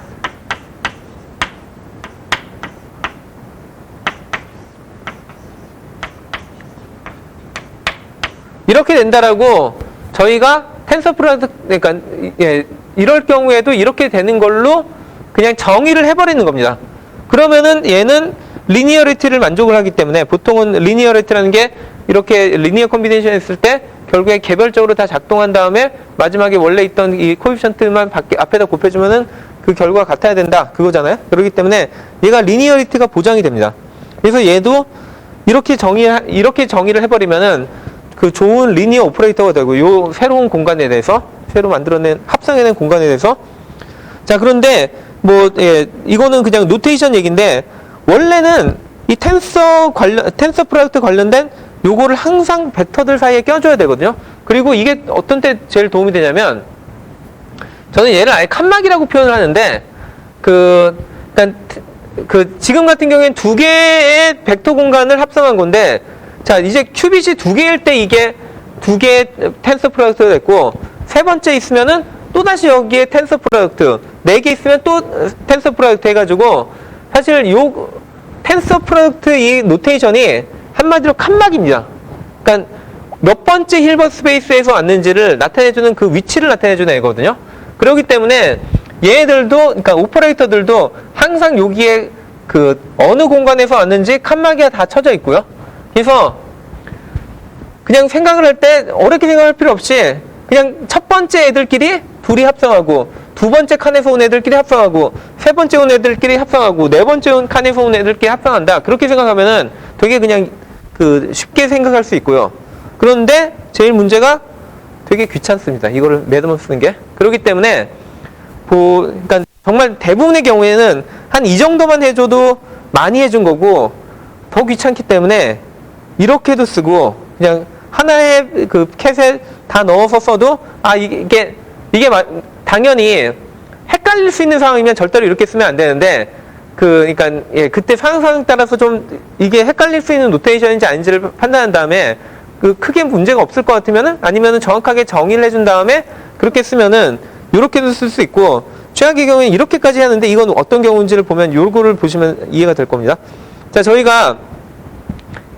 이렇게 된다라고 저희가 텐서 프로덕트, 그러니까 이럴 경우에도 이렇게 되는 걸로 그냥 정의를 해버리는 겁니다. 그러면은 얘는 리니어리티를 만족을 하기 때문에 보통은 리니어리티라는 게 이렇게 리니어 컴비네이션 했을 때 결국에 개별적으로 다 작동한 다음에 마지막에 원래 있던 이 코에피션트만 앞에다 곱해주면은 그 결과가 같아야 된다 그거잖아요. 그렇기 때문에 얘가 리니어리티가 보장이 됩니다. 그래서 얘도 이렇게 정의를 해버리면은 그 좋은 리니어 오퍼레이터가 되고 요 새로운 공간에 대해서 새로 만들어낸 합성해낸 공간에 대해서 자 그런데 뭐 이거는 그냥 노테이션 얘기인데 원래는 이 텐서 프로덕트 관련된 요거를 항상 벡터들 사이에 껴줘야 되거든요. 그리고 이게 어떤 때 제일 도움이 되냐면 저는 얘를 아예 칸막이라고 표현을 하는데 그러니까 지금 같은 경우에는 두 개의 벡터 공간을 합성한 건데 자 이제 큐빗이 두 개일 때 이게 두 개의 텐서 프로덕트가 됐고 세 번째 있으면은 또 다시 여기에 텐서 프로덕트 네 개 있으면 또 텐서 프로덕트 해가지고 사실 요 텐서 프로덕트 이 노테이션이 한마디로 칸막입니다. 그러니까 몇 번째 힐버트 스페이스에서 왔는지를 나타내주는 그 위치를 나타내주는 애거든요. 그렇기 때문에 얘들도 그러니까 오퍼레이터들도 항상 여기에 그 어느 공간에서 왔는지 칸막이가 다 쳐져 있고요. 그래서 그냥 생각을 할 때 어렵게 생각할 필요 없이 그냥 첫 번째 애들끼리 둘이 합성하고 두 번째 칸에서 온 애들끼리 합성하고 세 번째 온 애들끼리 합성하고 네 번째 온 칸에서 온 애들끼리 합성한다. 그렇게 생각하면은 되게 그냥 그 쉽게 생각할 수 있고요. 그런데 제일 문제가 되게 귀찮습니다. 이거를 매듭만 쓰는 게. 그렇기 때문에 그러니까 정말 대부분의 경우에는 한 이 정도만 해줘도 많이 해준 거고 더 귀찮기 때문에 이렇게도 쓰고 그냥 하나의 그 캣에 다 넣어서 써도 이게 당연히 헷갈릴 수 있는 상황이면 절대로 이렇게 쓰면 안 되는데 그러니까 그때 상황에 따라서 좀 이게 헷갈릴 수 있는 노테이션인지 아닌지를 판단한 다음에 그 크게 문제가 없을 것 같으면은 아니면은 정확하게 정의를 해준 다음에 그렇게 쓰면은 이렇게도 쓸 수 있고 최악의 경우에 이렇게까지 하는데 이건 어떤 경우인지를 보면 요거를 보시면 이해가 될 겁니다. 자 저희가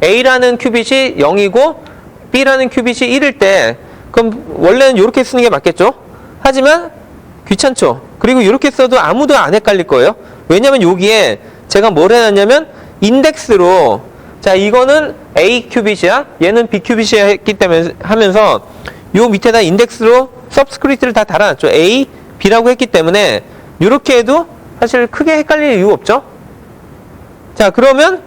A라는 큐빗이 0이고 B라는 큐빗이 1일 때 그럼 원래는 이렇게 쓰는 게 맞겠죠? 하지만 귀찮죠? 그리고 이렇게 써도 아무도 안 헷갈릴 거예요. 왜냐면 여기에 제가 뭘 해놨냐면 인덱스로 자 이거는 A 큐빗이야 얘는 B 큐빗이야 했기 때문에 하면서 요 밑에다 인덱스로 서브스크립트를 다 달아놨죠. A, B라고 했기 때문에 이렇게 해도 사실 크게 헷갈릴 이유 없죠. 자 그러면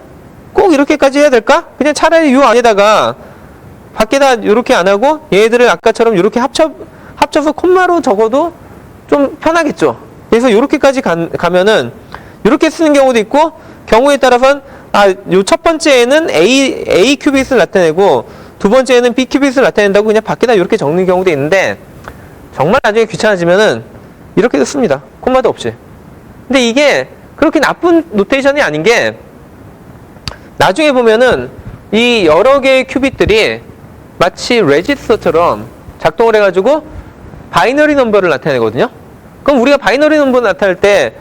꼭 이렇게까지 해야 될까? 그냥 차라리 요 안에다가 밖에다 이렇게 안 하고 얘들을 아까처럼 이렇게 합쳐서 콤마로 적어도 좀 편하겠죠. 그래서 이렇게까지 가면은 이렇게 쓰는 경우도 있고 경우에 따라서는 요 첫 번째에는 A 큐빗을 나타내고 두 번째에는 B 큐빗을 나타낸다고 그냥 밖에다 이렇게 적는 경우도 있는데 정말 나중에 귀찮아지면은 이렇게도 씁니다. 콤마도 없이. 근데 이게 그렇게 나쁜 노테이션이 아닌 게 나중에 보면은 이 여러 개의 큐빗들이 마치 레지스터처럼 작동을 해가지고 바이너리 넘버를 나타내거든요. 그럼 우리가 바이너리 넘버 나타낼 때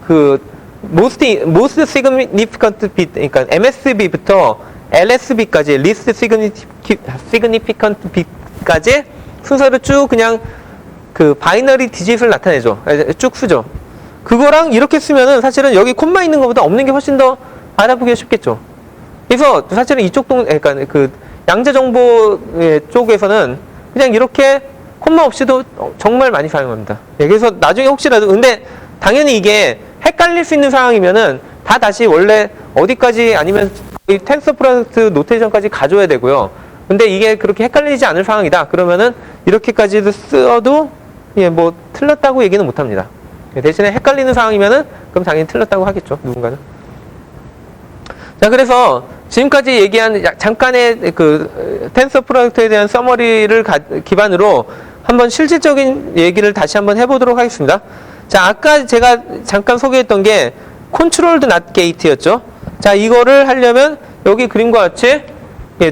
그 most significant bit, 그러니까 MSB부터 LSB까지 least significant bit까지 순서를 쭉 그냥 그 바이너리 디짓을 나타내죠. 쭉 쓰죠. 그거랑 이렇게 쓰면은 사실은 여기 콤마 있는 것보다 없는 게 훨씬 더 알아보기가 쉽겠죠. 그래서 사실은 이쪽 그러니까 그 양자 정보 쪽에서는 그냥 이렇게 콤마 없이도 정말 많이 사용합니다. 그래서 나중에 혹시라도 근데 당연히 이게 헷갈릴 수 있는 상황이면은 다 다시 원래 어디까지 아니면 이 텐서 프로덕트 노테이션까지 가져야 되고요. 근데 이게 그렇게 헷갈리지 않을 상황이다. 그러면은 이렇게까지도 써도 뭐 틀렸다고 얘기는 못 합니다. 대신에 헷갈리는 상황이면은 그럼 당연히 틀렸다고 하겠죠. 누군가는. 자, 그래서 지금까지 얘기한 잠깐의 그 텐서 프로덕트에 대한 서머리를 기반으로 한번 실질적인 얘기를 다시 한번 해보도록 하겠습니다. 자, 아까 제가 잠깐 소개했던 게 컨트롤드 낫 게이트였죠. 자, 이거를 하려면 여기 그림과 같이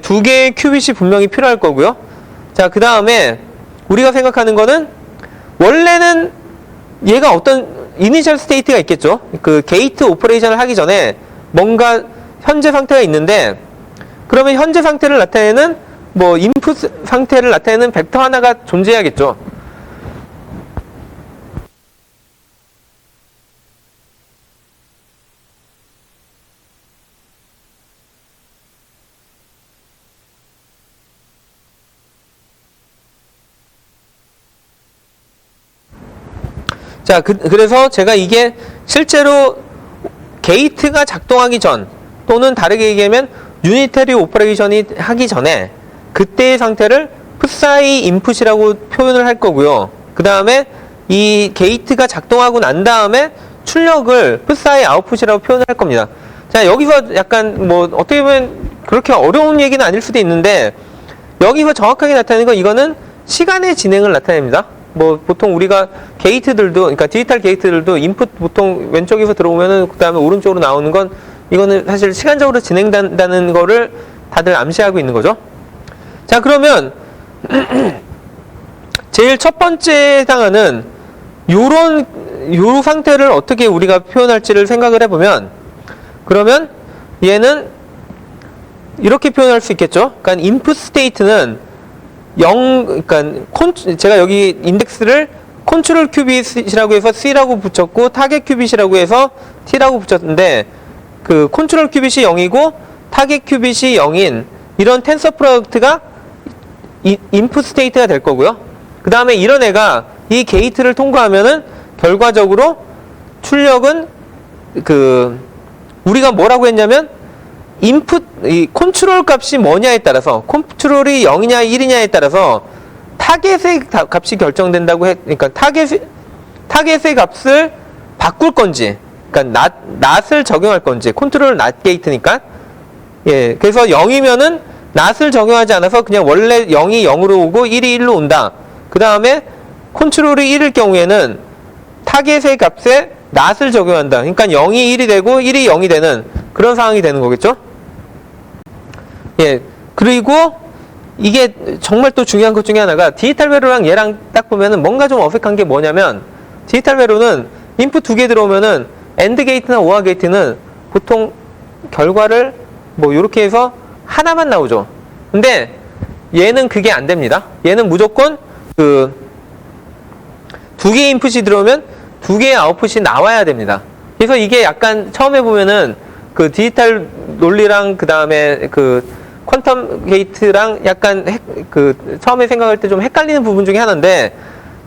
두 개의 큐빗이 분명히 필요할 거고요. 자, 그 다음에 우리가 생각하는 거는 원래는 얘가 어떤 이니셜 스테이트가 있겠죠. 그 게이트 오퍼레이션을 하기 전에 뭔가 현재 상태가 있는데 그러면 현재 상태를 나타내는 뭐 인풋 상태를 나타내는 벡터 하나가 존재해야겠죠. 자, 그래서 제가 이게 실제로 게이트가 작동하기 전 또는 다르게 얘기하면 유니터리 오퍼레이션이 하기 전에 그때의 상태를 풋사이 인풋이라고 표현을 할 거고요. 그 다음에 이 게이트가 작동하고 난 다음에 출력을 풋사이 아웃풋이라고 표현을 할 겁니다. 자, 여기서 약간 뭐 어떻게 보면 그렇게 어려운 얘기는 아닐 수도 있는데 여기서 정확하게 나타내는 건 이거는 시간의 진행을 나타냅니다. 뭐 보통 우리가 게이트들도, 그러니까 디지털 게이트들도 인풋 보통 왼쪽에서 들어오면은 그 다음에 오른쪽으로 나오는 건 이거는 사실 시간적으로 진행된다는 거를 다들 암시하고 있는 거죠. 자, 그러면 제일 첫 번째에 해당하는 요 상태를 어떻게 우리가 표현할지를 생각을 해보면, 그러면 얘는 이렇게 표현할 수 있겠죠. 그러니까 인풋 스테이트는 그러니까 제가 여기 인덱스를 컨트롤 큐빗이라고 해서 C라고 붙였고 타겟 큐빗이라고 해서 T라고 붙였는데, 그 컨트롤 큐빗이 0이고 타겟 큐빗이 0인 이런 텐서 프로덕트가 인풋 스테이트가 될 거고요. 그 다음에 이런 애가 이 게이트를 통과하면은 결과적으로 출력은 우리가 뭐라고 했냐면 인풋, 이 컨트롤 값이 뭐냐에 따라서, 컨트롤이 0이냐 1이냐에 따라서 타겟의 값이 결정된다고 그러니까 타겟의 값을 바꿀 건지, 그러니까 낫을 적용할 건지, 컨트롤 낫 게이트니까. 예, 그래서 0이면은 낫을 적용하지 않아서 그냥 원래 0이 0으로 오고 1이 1로 온다. 그 다음에 컨트롤이 1일 경우에는 타겟의 값에 낫을 적용한다. 그러니까 0이 1이 되고 1이 0이 되는 그런 상황이 되는 거겠죠? 예. 그리고 이게 정말 또 중요한 것 중에 하나가 디지털 회로랑 얘랑 딱 보면은 뭔가 좀 어색한 게 뭐냐면, 디지털 회로는 인풋 2개 들어오면은 AND 게이트나 OR 게이트는 보통 결과를 뭐 요렇게 해서 하나만 나오죠. 근데 얘는 그게 안 됩니다. 얘는 무조건 두 개의 인풋이 들어오면 2개의 아웃풋이 나와야 됩니다. 그래서 이게 약간 처음에 보면은 그 디지털 논리랑 그 다음에 그 퀀텀 게이트랑 약간 처음에 생각할 때 좀 헷갈리는 부분 중에 하나인데,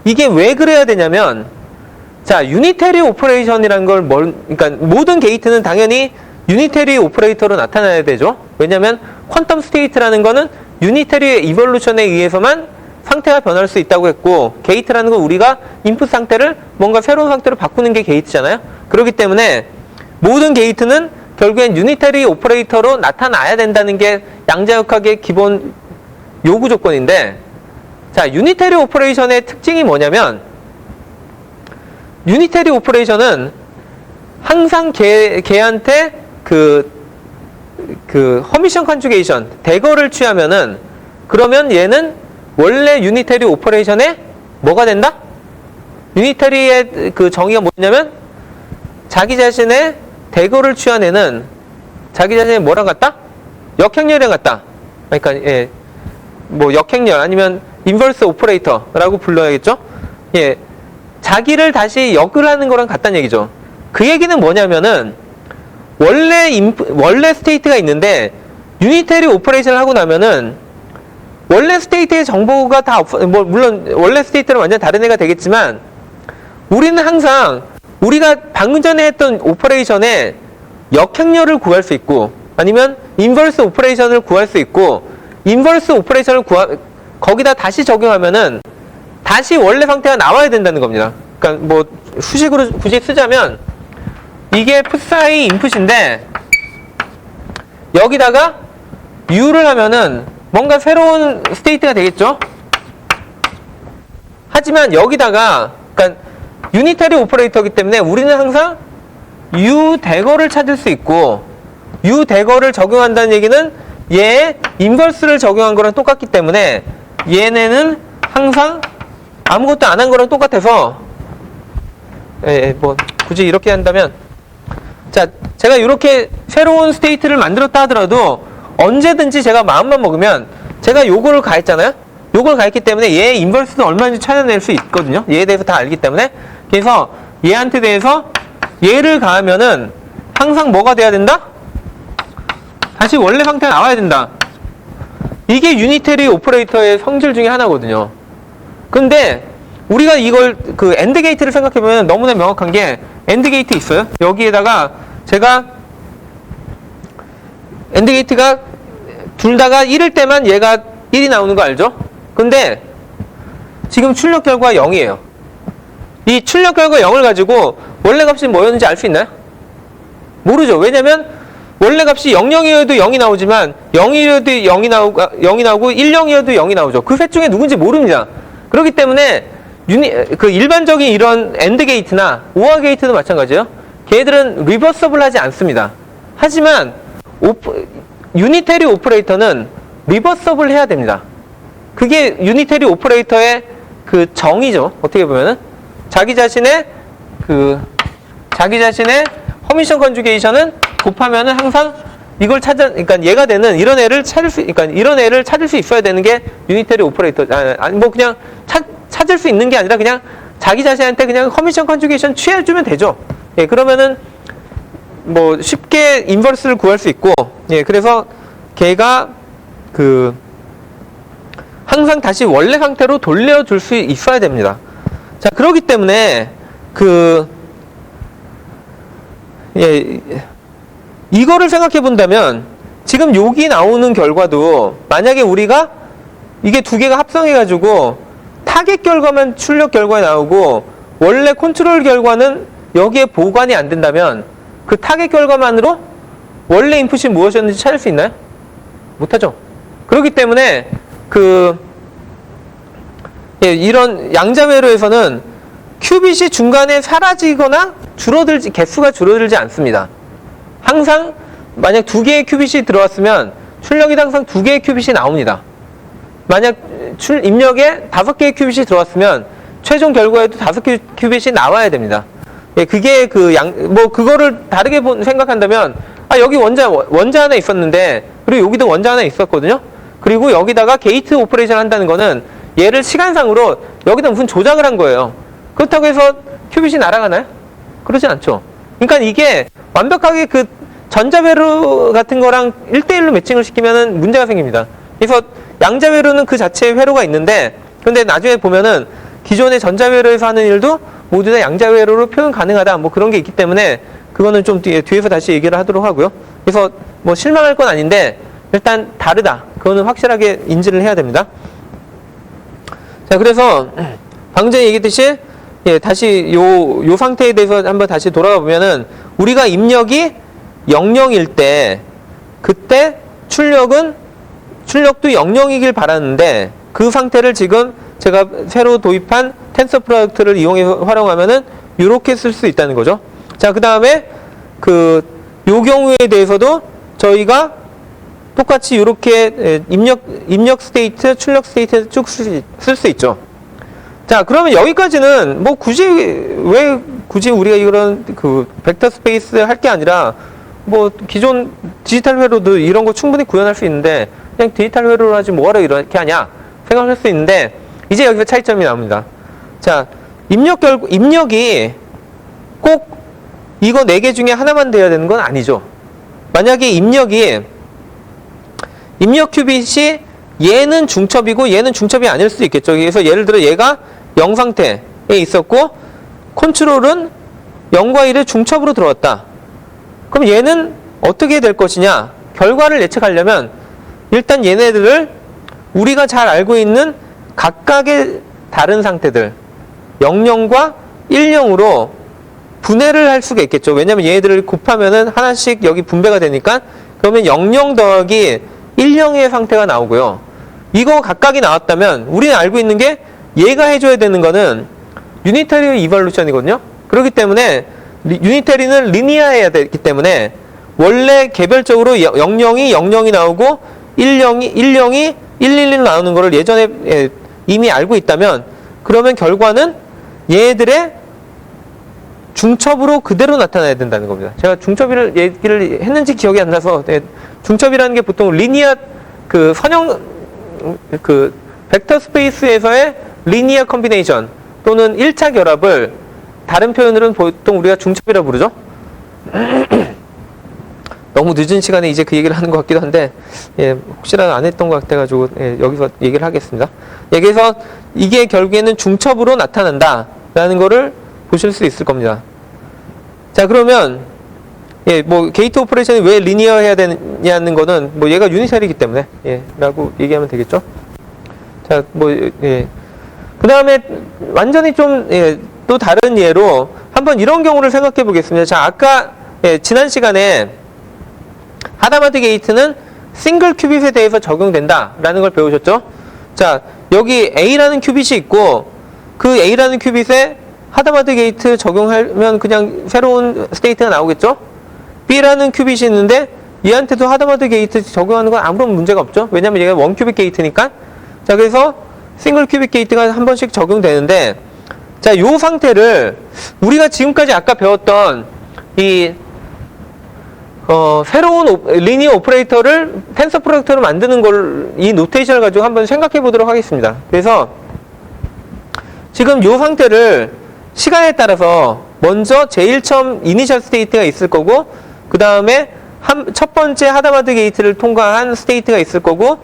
이게 왜 그래야 되냐면, 자, 유니터리 오퍼레이션이라는 걸 그러니까 모든 게이트는 당연히 유니터리 오퍼레이터로 나타나야 되죠. 왜냐면 퀀텀 스테이트라는 거는 유니터리 이볼루션에 의해서만 상태가 변할 수 있다고 했고, 게이트라는 건 우리가 인풋 상태를 뭔가 새로운 상태로 바꾸는 게 게이트잖아요. 그렇기 때문에 모든 게이트는 결국엔 유니터리 오퍼레이터로 나타나야 된다는 게 양자역학의 기본 요구 조건인데, 자, 유니터리 오퍼레이션의 특징이 뭐냐면, 유니터리 오퍼레이션은 항상 걔한테 허미션 컨주게이션, 대거를 취하면은, 그러면 얘는 원래 유니터리 오퍼레이션에 뭐가 된다? 유니터리의 그 정의가 뭐냐면, 자기 자신의 대거를 취한 애는 자기 자신이 뭐랑 같다? 역행렬이랑 같다. 그러니까, 예, 뭐 역행렬 아니면 인버스 오퍼레이터라고 불러야겠죠? 예, 자기를 다시 역을 하는 거랑 같다는 얘기죠. 그 얘기는 뭐냐면은, 원래 스테이트가 있는데 유니터리 오퍼레이션을 하고 나면은 원래 스테이트의 정보가 다 물론 원래 스테이트는 완전 다른 애가 되겠지만, 우리는 항상 우리가 방금 전에 했던 오퍼레이션에 역행렬을 구할 수 있고, 아니면 인버스 오퍼레이션을 구할 수 있고, 인버스 오퍼레이션을 거기다 다시 적용하면은 다시 원래 상태가 나와야 된다는 겁니다. 그러니까 뭐 수식으로 굳이 쓰자면, 이게 풋사이 인풋인데 여기다가 U를 하면은 뭔가 새로운 스테이트가 되겠죠? 하지만 여기다가, 그러니까 유니터리 오퍼레이터이기 때문에 우리는 항상 U 대거를 찾을 수 있고, U 대거를 적용한다는 얘기는 얘의 인버스를 적용한 거랑 똑같기 때문에 얘네는 항상 아무것도 안 한 거랑 똑같아서, 뭐 굳이 이렇게 한다면, 자, 제가 이렇게 새로운 스테이트를 만들었다 하더라도 언제든지 제가 마음만 먹으면 제가 요거를 가했잖아요? 요걸 가했기 때문에 얘의 인버스는 얼마인지 찾아낼 수 있거든요. 얘에 대해서 다 알기 때문에. 그래서 얘한테 대해서 얘를 가하면은 항상 뭐가 돼야 된다? 다시 원래 상태가 나와야 된다. 이게 유니터리 오퍼레이터의 성질 중에 하나거든요. 근데 우리가 이걸 그 엔드 게이트를 생각해보면 너무나 명확한 게 엔드 게이트 있어요. 여기에다가 제가 엔드 게이트가 둘 다가 1일 때만 얘가 1이 나오는 거 알죠? 근데 지금 출력 결과가 0이에요. 이 출력 결과 0을 가지고 원래 값이 뭐였는지 알 수 있나요? 모르죠. 왜냐면 원래 값이 00이어도 0이 나오지만 0이어도 0이 나오고 10이어도 0이 나오죠. 그 셋 중에 누군지 모릅니다. 그렇기 때문에 그 일반적인 이런 엔드 게이트나 오어 게이트도 마찬가지예요. 걔들은 리버서블 하지 않습니다. 하지만 유니테리 오퍼레이터는 리버서블 해야 됩니다. 그게 유니테리 오퍼레이터의 그 정의죠. 어떻게 보면은 자기 자신의 허미션 컨주게이션은 곱하면은 항상 이걸 그러니까 얘가 되는 이런 애를 찾을 수 있어야 되는 게 유니테리 오퍼레이터. 아니 뭐 그냥 찾을 수 있는 게 아니라 그냥 자기 자신한테 그냥 허미션 컨주게이션 취해주면 되죠. 예, 그러면은 뭐 쉽게 인버스를 구할 수 있고, 예, 그래서 걔가 항상 다시 원래 상태로 돌려줄 수 있어야 됩니다. 자, 그렇기 때문에 이거를 생각해 본다면 지금 여기 나오는 결과도 만약에 우리가 이게 두 개가 합성해 가지고 타겟 결과만 출력 결과에 나오고 원래 컨트롤 결과는 여기에 보관이 안 된다면 그 타겟 결과만으로 원래 인풋이 무엇이었는지 찾을 수 있나요? 못하죠. 그렇기 때문에 이런 양자회로에서는 큐빗이 중간에 사라지거나 개수가 줄어들지 않습니다. 항상 만약 2개의 큐빗이 들어왔으면 출력이 항상 2개의 큐빗이 나옵니다. 만약 입력에 5개의 큐빗이 들어왔으면 최종 결과에도 5개의 큐빗이 나와야 됩니다. 예, 그게 그거를 다르게 생각한다면, 여기 원자 하나 있었는데, 그리고 여기도 원자 하나 있었거든요? 그리고 여기다가 게이트 오퍼레이션 한다는 거는 얘를 시간상으로 여기다 무슨 조작을 한 거예요. 그렇다고 해서 큐빗이 날아가나요? 그러지 않죠. 그러니까 이게 완벽하게 그 전자회로 같은 거랑 1대1로 매칭을 시키면은 문제가 생깁니다. 그래서 양자회로는 그 자체의 회로가 있는데, 근데 나중에 보면은 기존의 전자회로에서 하는 일도 모두 다 양자회로로 표현 가능하다, 뭐 그런 게 있기 때문에 그거는 좀 뒤에서 다시 얘기를 하도록 하고요. 그래서 뭐 실망할 건 아닌데 일단 다르다. 그거는 확실하게 인지를 해야 됩니다. 자, 그래서 방금 전에 얘기했듯이 다시 요 상태에 대해서 한번 다시 돌아가 보면은 우리가 입력이 00일 때 그때 출력도 00이길 바라는데 그 상태를 지금 제가 새로 도입한 텐서 프로덕트를 이용해서 활용하면은 이렇게 쓸 수 있다는 거죠. 자, 그 다음에 요 경우에 대해서도 저희가 똑같이 이렇게 입력 스테이트, 출력 스테이트 쭉 쓸 수 있죠. 자, 그러면 여기까지는 뭐 왜 굳이 우리가 이런 벡터 스페이스 할 게 아니라 뭐 기존 디지털 회로도 이런 거 충분히 구현할 수 있는데 그냥 디지털 회로로 하지 뭐하러 이렇게 하냐 생각할 수 있는데 이제 여기서 차이점이 나옵니다. 자, 입력이 꼭 이거 4개 중에 하나만 돼야 되는 건 아니죠. 만약에 입력 큐빗이 얘는 중첩이고 얘는 중첩이 아닐 수도 있겠죠. 그래서 예를 들어 얘가 0 상태에 있었고 컨트롤은 0과 1의 중첩으로 들어왔다. 그럼 얘는 어떻게 될 것이냐? 결과를 예측하려면 일단 얘네들을 우리가 잘 알고 있는 각각의 다른 상태들 00과 10으로 분해를 할 수가 있겠죠. 왜냐면 얘네들을 곱하면은 하나씩 여기 분배가 되니까 그러면 00 더하기 10의 상태가 나오고요. 이거 각각이 나왔다면 우리는 알고 있는 게 얘가 해줘야 되는 거는 유니터리 이발루션이거든요. 그렇기 때문에 유니터리는 리니어해야 되기 때문에 원래 개별적으로 00이 나오고 10이 111 나오는 거를 예전에 이미 알고 있다면 그러면 결과는 얘들의 중첩으로 그대로 나타나야 된다는 겁니다. 제가 중첩을 얘기를 했는지 기억이 안 나서 중첩이라는 게 보통 리니어 벡터 스페이스에서의 리니어 컴비네이션 또는 1차 결합을 다른 표현으로는 보통 우리가 중첩이라고 부르죠. 너무 늦은 시간에 이제 그 얘기를 하는 것 같기도 한데, 예, 혹시라도 안 했던 것 같아가지고, 예, 여기서 얘기를 하겠습니다. 예, 그래서 이게 결국에는 중첩으로 나타난다라는 거를 보실 수 있을 겁니다. 자, 그러면, 예, 뭐, 게이트 오퍼레이션이 왜 리니어 해야 되냐는 거는, 뭐, 얘가 유니셀이기 때문에, 예, 라고 얘기하면 되겠죠. 자, 뭐, 예. 그 다음에, 완전히 좀, 예, 또 다른 예로, 한번 이런 경우를 생각해 보겠습니다. 자, 아까, 예, 지난 시간에, 하다마드 게이트는 싱글 큐빗에 대해서 적용된다라는 걸 배우셨죠? 자, 여기 A라는 큐빗이 있고, 그 A라는 큐빗에 하다마드 게이트 적용하면 그냥 새로운 스테이트가 나오겠죠? B라는 큐빗이 있는데 얘한테도 하다마드 게이트 적용하는 건 아무런 문제가 없죠? 왜냐면 얘가 원 큐빗 게이트니까. 자, 그래서 싱글 큐빗 게이트가 한 번씩 적용되는데, 자, 요 상태를 우리가 지금까지 아까 배웠던 이 새로운 리니어 오퍼레이터를 텐서 프로젝터로 만드는 걸 이 노테이션을 가지고 한번 생각해 보도록 하겠습니다. 그래서 지금 요 상태를 시간에 따라서 먼저 제일 처음 이니셜 스테이트가 있을 거고, 그 다음에 첫 번째 하다마드 게이트를 통과한 스테이트가 있을 거고,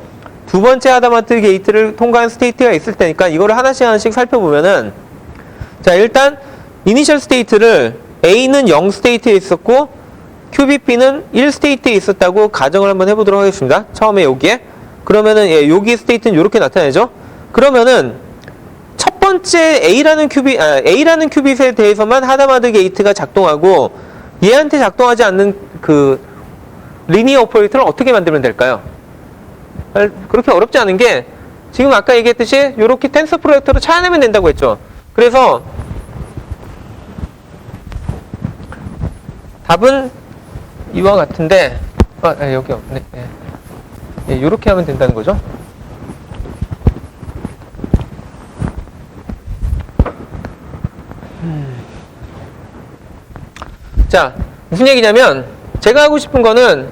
두 번째 하다마드 게이트를 통과한 스테이트가 있을 테니까 이거를 하나씩 하나씩 살펴보면은, 자, 일단 이니셜 스테이트를 A는 0 스테이트에 있었고 큐빅 B는 1 스테이트에 있었다고 가정을 한번 해보도록 하겠습니다. 처음에 여기에. 그러면은, 예, 여기 스테이트는 이렇게 나타나죠? 그러면은, 첫 번째 A라는 큐빗에 대해서만 하다마드 게이트가 작동하고, 얘한테 작동하지 않는 그, 리니어 오퍼레이터를 어떻게 만들면 될까요? 그렇게 어렵지 않은 게, 지금 아까 얘기했듯이, 이렇게 텐서 프로젝터로 찾아내면 된다고 했죠? 그래서, 답은 이와 같은데, 여기 없네. 예. 예, 이렇게 하면 된다는 거죠. 자, 무슨 얘기냐면, 제가 하고 싶은 거는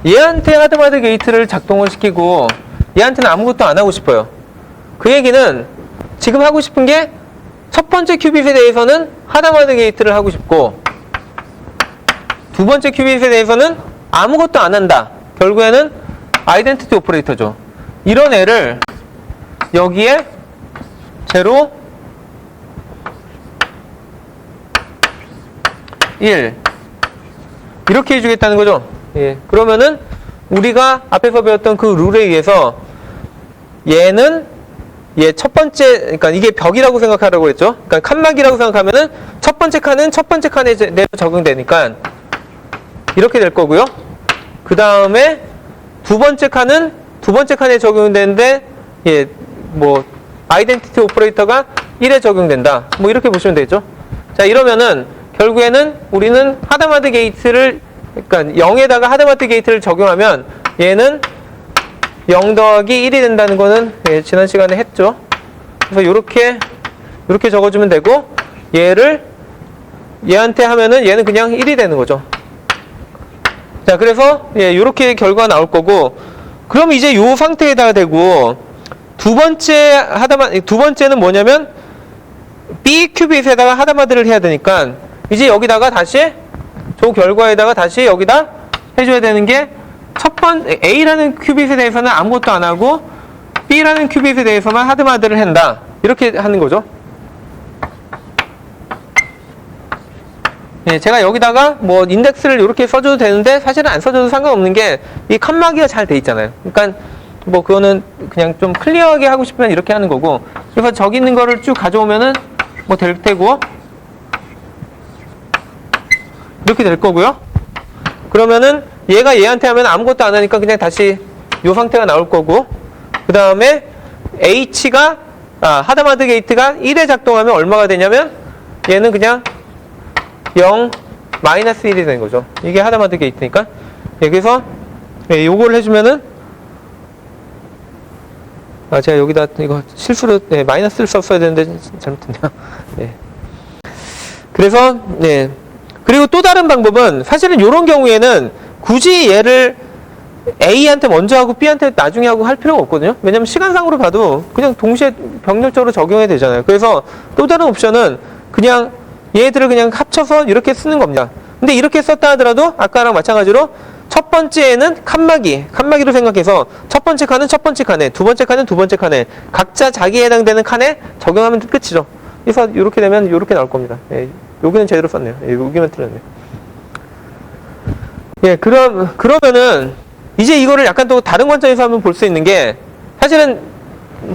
얘한테 하다마드 게이트를 작동을 시키고 얘한테는 아무것도 안 하고 싶어요. 그 얘기는 지금 하고 싶은 게 첫 번째 큐빗에 대해서는 하다마드 게이트를 하고 싶고, 두 번째 큐빗에 대해서는 아무것도 안 한다. 결국에는 아이덴티티 오퍼레이터죠. 이런 애를 여기에 0, 1 이렇게 해주겠다는 거죠. 예. 그러면은 우리가 앞에서 배웠던 그 룰에 의해서 얘는 첫 번째, 그러니까 이게 벽이라고 생각하라고 했죠. 그러니까 칸막이라고 생각하면은 첫 번째 칸은 첫 번째 칸에 적용되니까 이렇게 될 거고요. 그 다음에 두 번째 칸은 두 번째 칸에 적용되는데, 예, 뭐, 아이덴티티 오퍼레이터가 1에 적용된다. 뭐, 이렇게 보시면 되죠. 자, 이러면은, 결국에는 우리는 하다마드 게이트를, 그러니까 0에다가 하다마드 게이트를 적용하면 얘는 0 더하기 1이 된다는 거는, 예, 지난 시간에 했죠. 그래서 요렇게 적어주면 되고, 얘한테 하면은 얘는 그냥 1이 되는 거죠. 자, 그래서, 예, 요렇게 결과가 나올 거고, 그럼 이제 요 상태에다가 대고, 두 번째는 뭐냐면, B 큐빗에다가 하다마드를 해야 되니까, 이제 여기다가 다시, 저 결과에다가 다시 여기다 해줘야 되는 게, A라는 큐빗에 대해서는 아무것도 안 하고, B라는 큐빗에 대해서만 하다마드를 한다. 이렇게 하는 거죠. 예, 제가 여기다가 뭐 인덱스를 이렇게 써줘도 되는데 사실은 안 써줘도 상관없는 게 이 칸막이가 잘 돼 있잖아요. 그러니까 뭐 그거는 그냥 좀 클리어하게 하고 싶으면 이렇게 하는 거고, 그래서 저기 있는 거를 쭉 가져오면은 뭐 될 테고 이렇게 될 거고요. 그러면은 얘가 얘한테 하면 아무것도 안 하니까 그냥 다시 이 상태가 나올 거고, 그 다음에 H가 하다마드 게이트가 1에 작동하면 얼마가 되냐면 얘는 그냥 0, 마이너스 1이 되는 거죠. 이게 하다마드 게이트니까. 예, 그래서, 예, 요거를 해주면은, 제가 여기다 이거 실수로, 예, 마이너스를 썼어야 되는데, 잘못했네요. 예. 그래서, 예. 그리고 또 다른 방법은, 사실은 요런 경우에는 굳이 얘를 A한테 먼저 하고 B한테 나중에 하고 할 필요가 없거든요. 왜냐면 시간상으로 봐도 그냥 동시에 병렬적으로 적용해야 되잖아요. 그래서 또 다른 옵션은 그냥 얘들을 그냥 합쳐서 이렇게 쓰는 겁니다. 근데 이렇게 썼다 하더라도 아까랑 마찬가지로 첫 번째에는 칸막이로 생각해서 첫 번째 칸은 첫 번째 칸에, 두 번째 칸은 두 번째 칸에 각자 자기에 해당되는 칸에 적용하면 끝이죠. 그래서 이렇게 되면 이렇게 나올 겁니다. 예, 여기는 제대로 썼네요. 예, 여기만 틀렸네요. 예, 그러면은 이제 이거를 약간 또 다른 관점에서 한번 볼 수 있는 게 사실은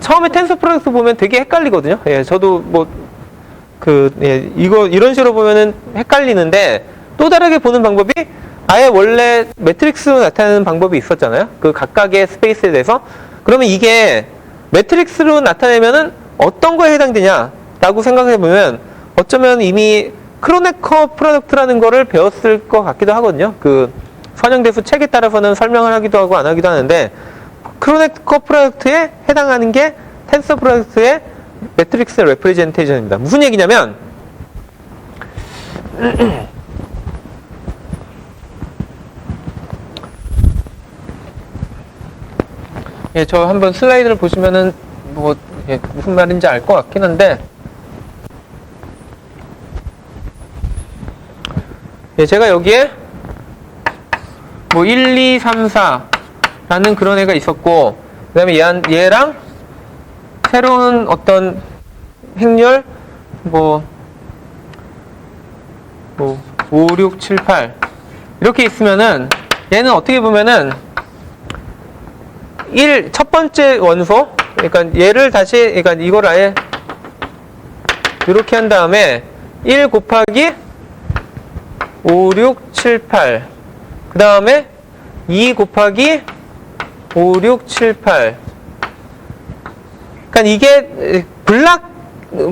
처음에 텐서 프로덕트 보면 되게 헷갈리거든요. 예, 저도 뭐 예, 이런 식으로 보면은 헷갈리는데 또 다르게 보는 방법이 아예 원래 매트릭스로 나타내는 방법이 있었잖아요. 그 각각의 스페이스에 대해서. 그러면 이게 매트릭스로 나타내면은 어떤 거에 해당되냐라고 생각해보면 어쩌면 이미 크로네커 프로덕트라는 거를 배웠을 것 같기도 하거든요. 그 선형대수 책에 따라서는 설명을 하기도 하고 안 하기도 하는데 크로네커 프로덕트에 해당하는 게 텐서 프로덕트의 매트릭스 레프레젠테이션입니다. 무슨 얘기냐면 예, 저 한번 슬라이드를 보시면은 뭐 예, 무슨 말인지 알 것 같긴 한데 예, 제가 여기에 뭐 1, 2, 3, 4라는 그런 애가 있었고 그 다음에 얘랑 새로운 어떤 행렬 뭐 5, 6, 7, 8 이렇게 있으면은 얘는 어떻게 보면은 첫 번째 원소 그러니까 얘를 다시 그러니까 이걸 아예 이렇게 한 다음에 1 곱하기 5, 6, 7, 8 그 다음에 2 곱하기 5, 6, 7, 8 그러니까 이게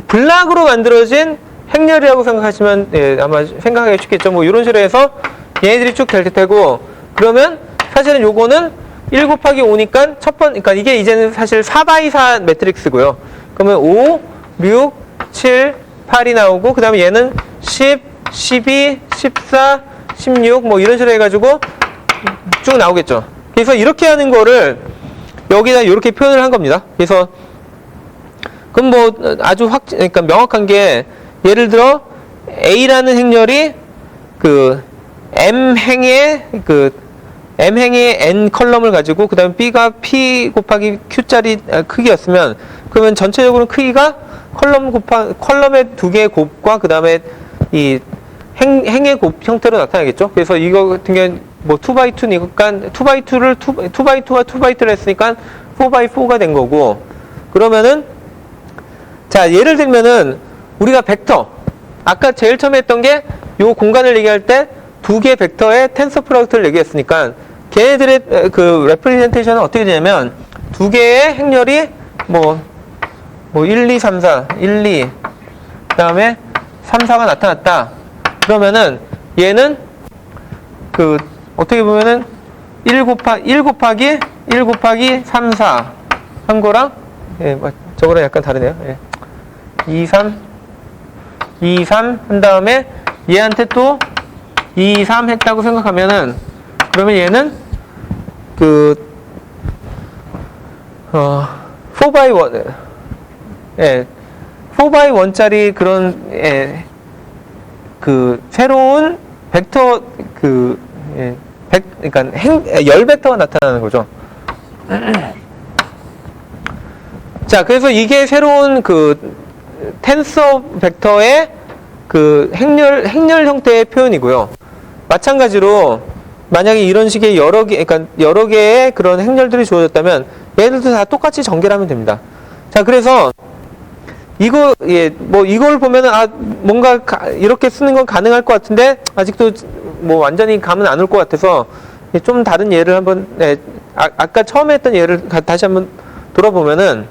블락으로 만들어진 행렬이라고 생각하시면 예, 아마 생각하기 쉽겠죠. 뭐 이런 식으로 해서 얘네들이 쭉 될 테고 그러면 사실은 요거는 1 곱하기 5니까 그러니까 이게 이제는 사실 4x4 매트릭스고요. 그러면 5, 6, 7, 8이 나오고 그 다음에 얘는 10, 12, 14, 16 뭐 이런 식으로 해가지고 쭉 나오겠죠. 그래서 이렇게 하는 거를 여기다 이렇게 표현을 한 겁니다. 그래서 그럼 뭐 아주 그러니까 명확한 게 예를 들어 A라는 행렬이 그 M행의 N 컬럼을 가지고 그 다음에 B가 P 곱하기 Q짜리 크기였으면 그러면 전체적으로 크기가 컬럼의 두 개의 곱과 그 다음에 이 행의 곱 형태로 나타나겠죠. 그래서 이거 같은 경우는 뭐 2x2니까 2x2와 2x2를 했으니까 4x4가 된 거고 그러면은 자 예를 들면은 우리가 벡터 아까 제일 처음에 했던 게 요 공간을 얘기할 때 두 개의 벡터의 텐서 프로덕트를 얘기했으니까 걔네들의 그 레프레젠테이션은 어떻게 되냐면 두 개의 행렬이 뭐 1, 2, 3, 4 1, 2 그 다음에 3, 4가 나타났다. 그러면은 얘는 그 어떻게 보면은 1 곱하기 3, 4 한 거랑 예, 저거랑 약간 다르네요. 예. 2, 3 한 다음에 얘한테 또 2, 3 했다고 생각하면은 그러면 얘는 그 4x1 예, 4x1짜리 그런 예, 그 새로운 벡터 그러니까 열 벡터가 나타나는 거죠. 자, 그래서 이게 새로운 그 텐서 벡터의 그 행렬 형태의 표현이고요. 마찬가지로 만약에 이런 식의 그러니까 여러 개의 그런 행렬들이 주어졌다면 얘들도 다 똑같이 전개를 하면 됩니다. 자, 그래서 이거 예, 뭐 이걸 보면은 뭔가 이렇게 쓰는 건 가능할 것 같은데 아직도 뭐 완전히 감은 안 올 것 같아서 좀 다른 예를 한번 네, 아까 처음에 했던 예를 다시 한번 돌아보면은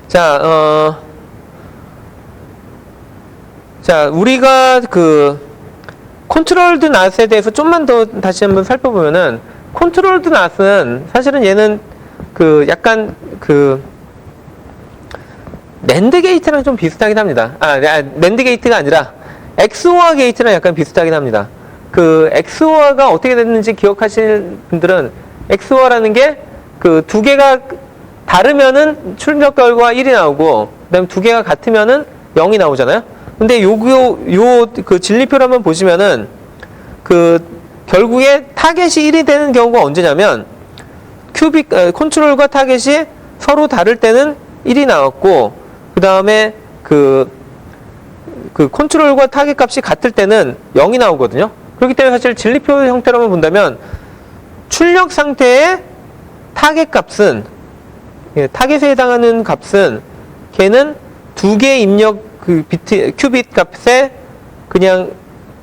자, 우리가 그 컨트롤드 낫에 대해서 좀만 더 다시 한번 살펴보면은 컨트롤드 낫은 사실은 얘는 그 약간 그 낸드 게이트랑 좀 비슷하긴 합니다. 낸드 게이트가 아니라 XOR 게이트랑 약간 비슷하긴 합니다. 그 XOR가 어떻게 됐는지 기억하시는 분들은 XOR라는 게 그 두 개가 다르면은 출력 결과 1이 나오고 그다음에 두 개가 같으면은 0이 나오잖아요. 근데 그 진리표를 한번 보시면은 그 결국에 타겟이 1이 되는 경우가 언제냐면 컨트롤과 타겟이 서로 다를 때는 1이 나왔고 그 다음에 그 컨트롤과 타겟 값이 같을 때는 0이 나오거든요. 그렇기 때문에 사실 진리표 형태로만 본다면 출력 상태의 타겟 값은 타겟에 해당하는 값은 걔는 두 개의 입력 큐빗 값에 그냥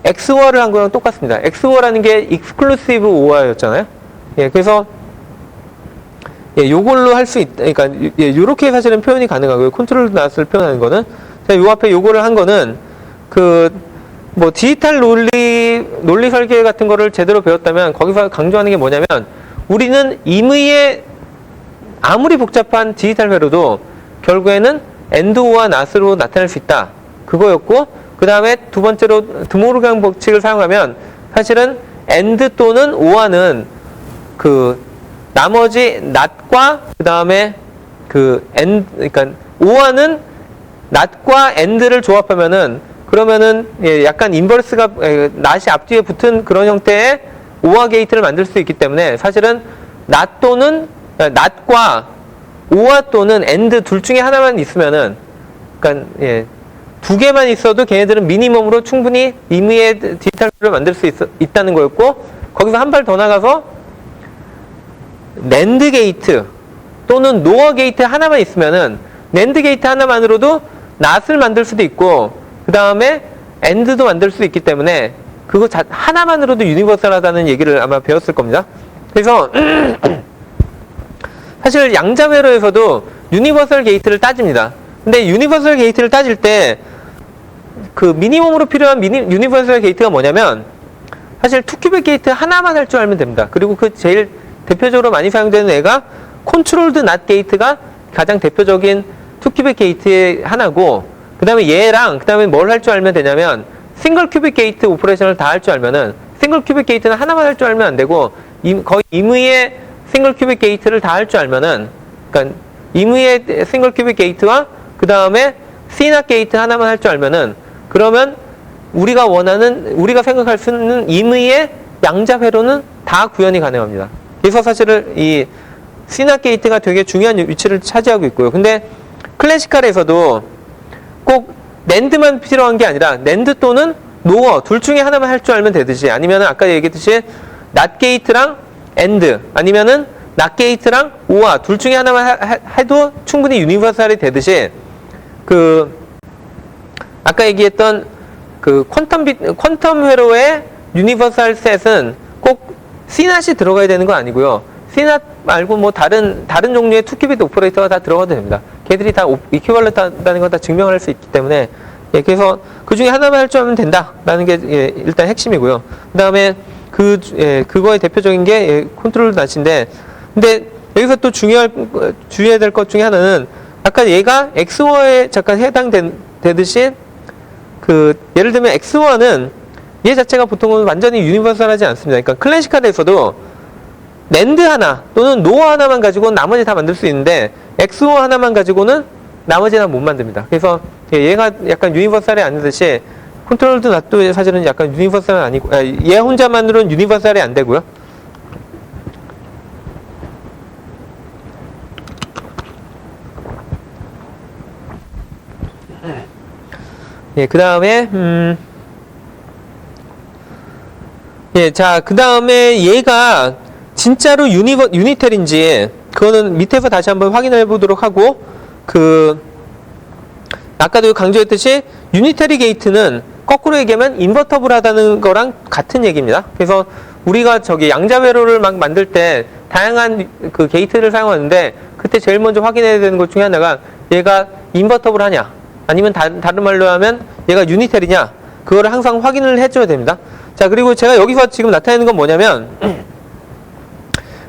XOR을 한 거랑 똑같습니다. XOR라는 게 exclusive OR였잖아요. 그래서 요걸로 할 수 그러니까 요렇게 사실은 표현이 가능하고요. 컨트롤 낫을 표현하는 거는 요 앞에 요거를 한 거는 뭐 디지털 논리 설계 같은 거를 제대로 배웠다면 거기서 강조하는 게 뭐냐면 우리는 임의의 아무리 복잡한 디지털 회로도 결국에는 AND와 NOT으로 나타낼 수 있다. 그거였고 그 다음에 두 번째로 드모르간 법칙을 사용하면 사실은 AND 또는 OR는 나머지 NOT과 그 다음에 그러니까 OR는 NOT과 AND를 조합하면은 그러면은 약간 인버스가 NOT이 앞뒤에 붙은 그런 형태의 OR 게이트를 만들 수 있기 때문에 사실은 NOT과 OR 또는 AND 둘 중에 하나만 있으면은 그러니까 두 개만 있어도 걔네들은 미니멈으로 충분히 임의의 디지털을 만들 수 있다는 거였고 거기서 한 발 더 나가서 NAND 게이트 또는 NOR 게이트 하나만 있으면은 NAND 게이트 하나만으로도 NOT을 만들 수도 있고 그 다음에 AND도 만들 수 있기 때문에 그거 하나만으로도 유니버설하다는 얘기를 아마 배웠을 겁니다. 그래서 사실 양자회로에서도 유니버설 게이트를 따집니다. 근데 유니버설 게이트를 따질 때 미니멈으로 필요한 유니버설 게이트가 뭐냐면 사실 2큐빅 게이트 하나만 할 줄 알면 됩니다. 그리고 제일 대표적으로 많이 사용되는 애가 컨트롤드 낫 게이트가 가장 대표적인 2큐빅 게이트의 하나고 그 다음에 얘랑 그 다음에 뭘 할 줄 알면 되냐면 싱글 큐빅 게이트 오퍼레이션을 다 할 줄 알면은 싱글 큐빅 게이트는 하나만 할 줄 알면 안 되고 거의 임의의 싱글 큐빅 게이트를 다 할 줄 알면은 그러니까 임의의 싱글 큐빅 게이트와 그 다음에 CNOT 게이트 하나만 할 줄 알면은 그러면 우리가 생각할 수 있는 임의의 양자 회로는 다 구현이 가능합니다. 그래서 사실은 이 CNOT 게이트가 되게 중요한 위치를 차지하고 있고요. 근데 클래시컬에서도 꼭 NAND만 필요한 게 아니라 NAND 또는 NOR 둘 중에 하나만 할 줄 알면 되듯이 아니면 아까 얘기했듯이 NOT 게이트랑 AND 아니면은 NOT 게이트랑 OR 둘 중에 하나만 해도 충분히 유니버설이 되듯이 아까 얘기했던 퀀텀 회로의 유니버설 셋은 꼭 CNOT이 들어가야 되는 건 아니고요. CNOT 말고 뭐 다른 종류의 2큐빗 오퍼레이터가 다 들어가도 됩니다. 걔들이 다 이퀴벌런트하다는 걸 다 증명할 수 있기 때문에 그래서 그 중에 하나만 할 줄 알면 된다라는 게 일단 핵심이고요. 그 다음에 그거의 대표적인 게 컨트롤 낫인데 근데 여기서 또 주의해야 될 것 중에 하나는 아까 얘가 XOR에 잠깐 해당되듯이 예를 들면 XOR는 얘 자체가 보통은 완전히 유니버설하지 않습니다. 그러니까 클래시컬에서도 NAND 하나 또는 NOR 하나만 가지고는 나머지 다 만들 수 있는데 XOR 하나만 가지고는 나머지는 못 만듭니다. 그래서 얘가 약간 유니버설이 아니듯이 컨트롤도 낫도 사실은 약간 유니버설은 아니고 얘 혼자만으로는 유니버설이 안 되고요. 그 다음에 자, 그 다음에 얘가 진짜로 유니텔인지 그거는 밑에서 다시 한번 확인해 보도록 하고 아까도 강조했듯이 유니터리 게이트는 거꾸로 얘기하면 인버터블하다는 거랑 같은 얘기입니다. 그래서 우리가 양자회로를 막 만들 때 다양한 게이트를 사용하는데 그때 제일 먼저 확인해야 되는 것 중에 하나가 얘가 인버터블하냐 아니면 다른 말로 하면 얘가 유니텔이냐 그거를 항상 확인을 해줘야 됩니다. 자, 그리고 제가 여기서 지금 나타내는 건 뭐냐면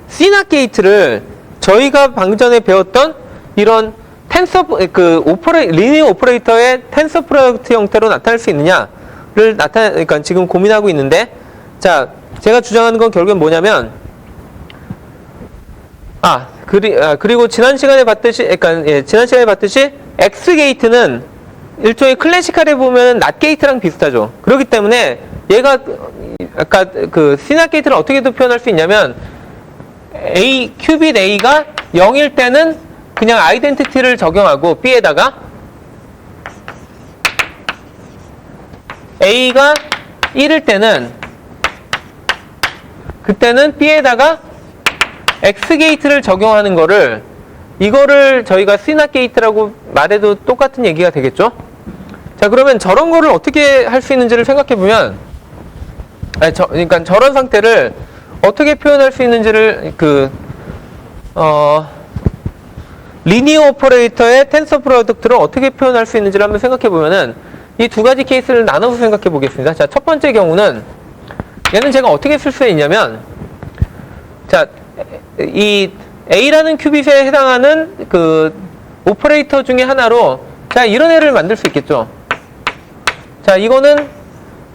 CNOT 게이트를 저희가 방금 전에 배웠던 이런 리니어 오퍼레이터의 텐서 프로덕트 형태로 나타낼 수 있느냐를 그러니까 지금 고민하고 있는데, 자, 제가 주장하는 건 결국엔 뭐냐면, 그리고 지난 시간에 봤듯이, X 게이트는 일종의 클래시컬에 보면 낫 게이트랑 비슷하죠. 그렇기 때문에 얘가 아까 그 CNOT 게이트를 어떻게도 표현할 수 있냐면 A, 큐빗 A가 0일 때는 그냥 아이덴티티를 적용하고 B에다가 A가 1일 때는 그때는 B에다가 X 게이트를 적용하는 거를 이거를 저희가 CNOT 게이트라고 말해도 똑같은 얘기가 되겠죠? 자, 그러면 저런 거를 어떻게 할 수 있는지를 생각해 보면 그러니까 저런 상태를 어떻게 표현할 수 있는지를 리니어 오퍼레이터의 텐서 프로덕트를 어떻게 표현할 수 있는지를 한번 생각해 보면은 이 두 가지 케이스를 나눠서 생각해 보겠습니다. 자, 첫 번째 경우는 얘는 제가 어떻게 쓸 수 있냐면 자, 이 A라는 큐빗에 해당하는 그 오퍼레이터 중에 하나로 자, 이런 애를 만들 수 있겠죠. 자, 이거는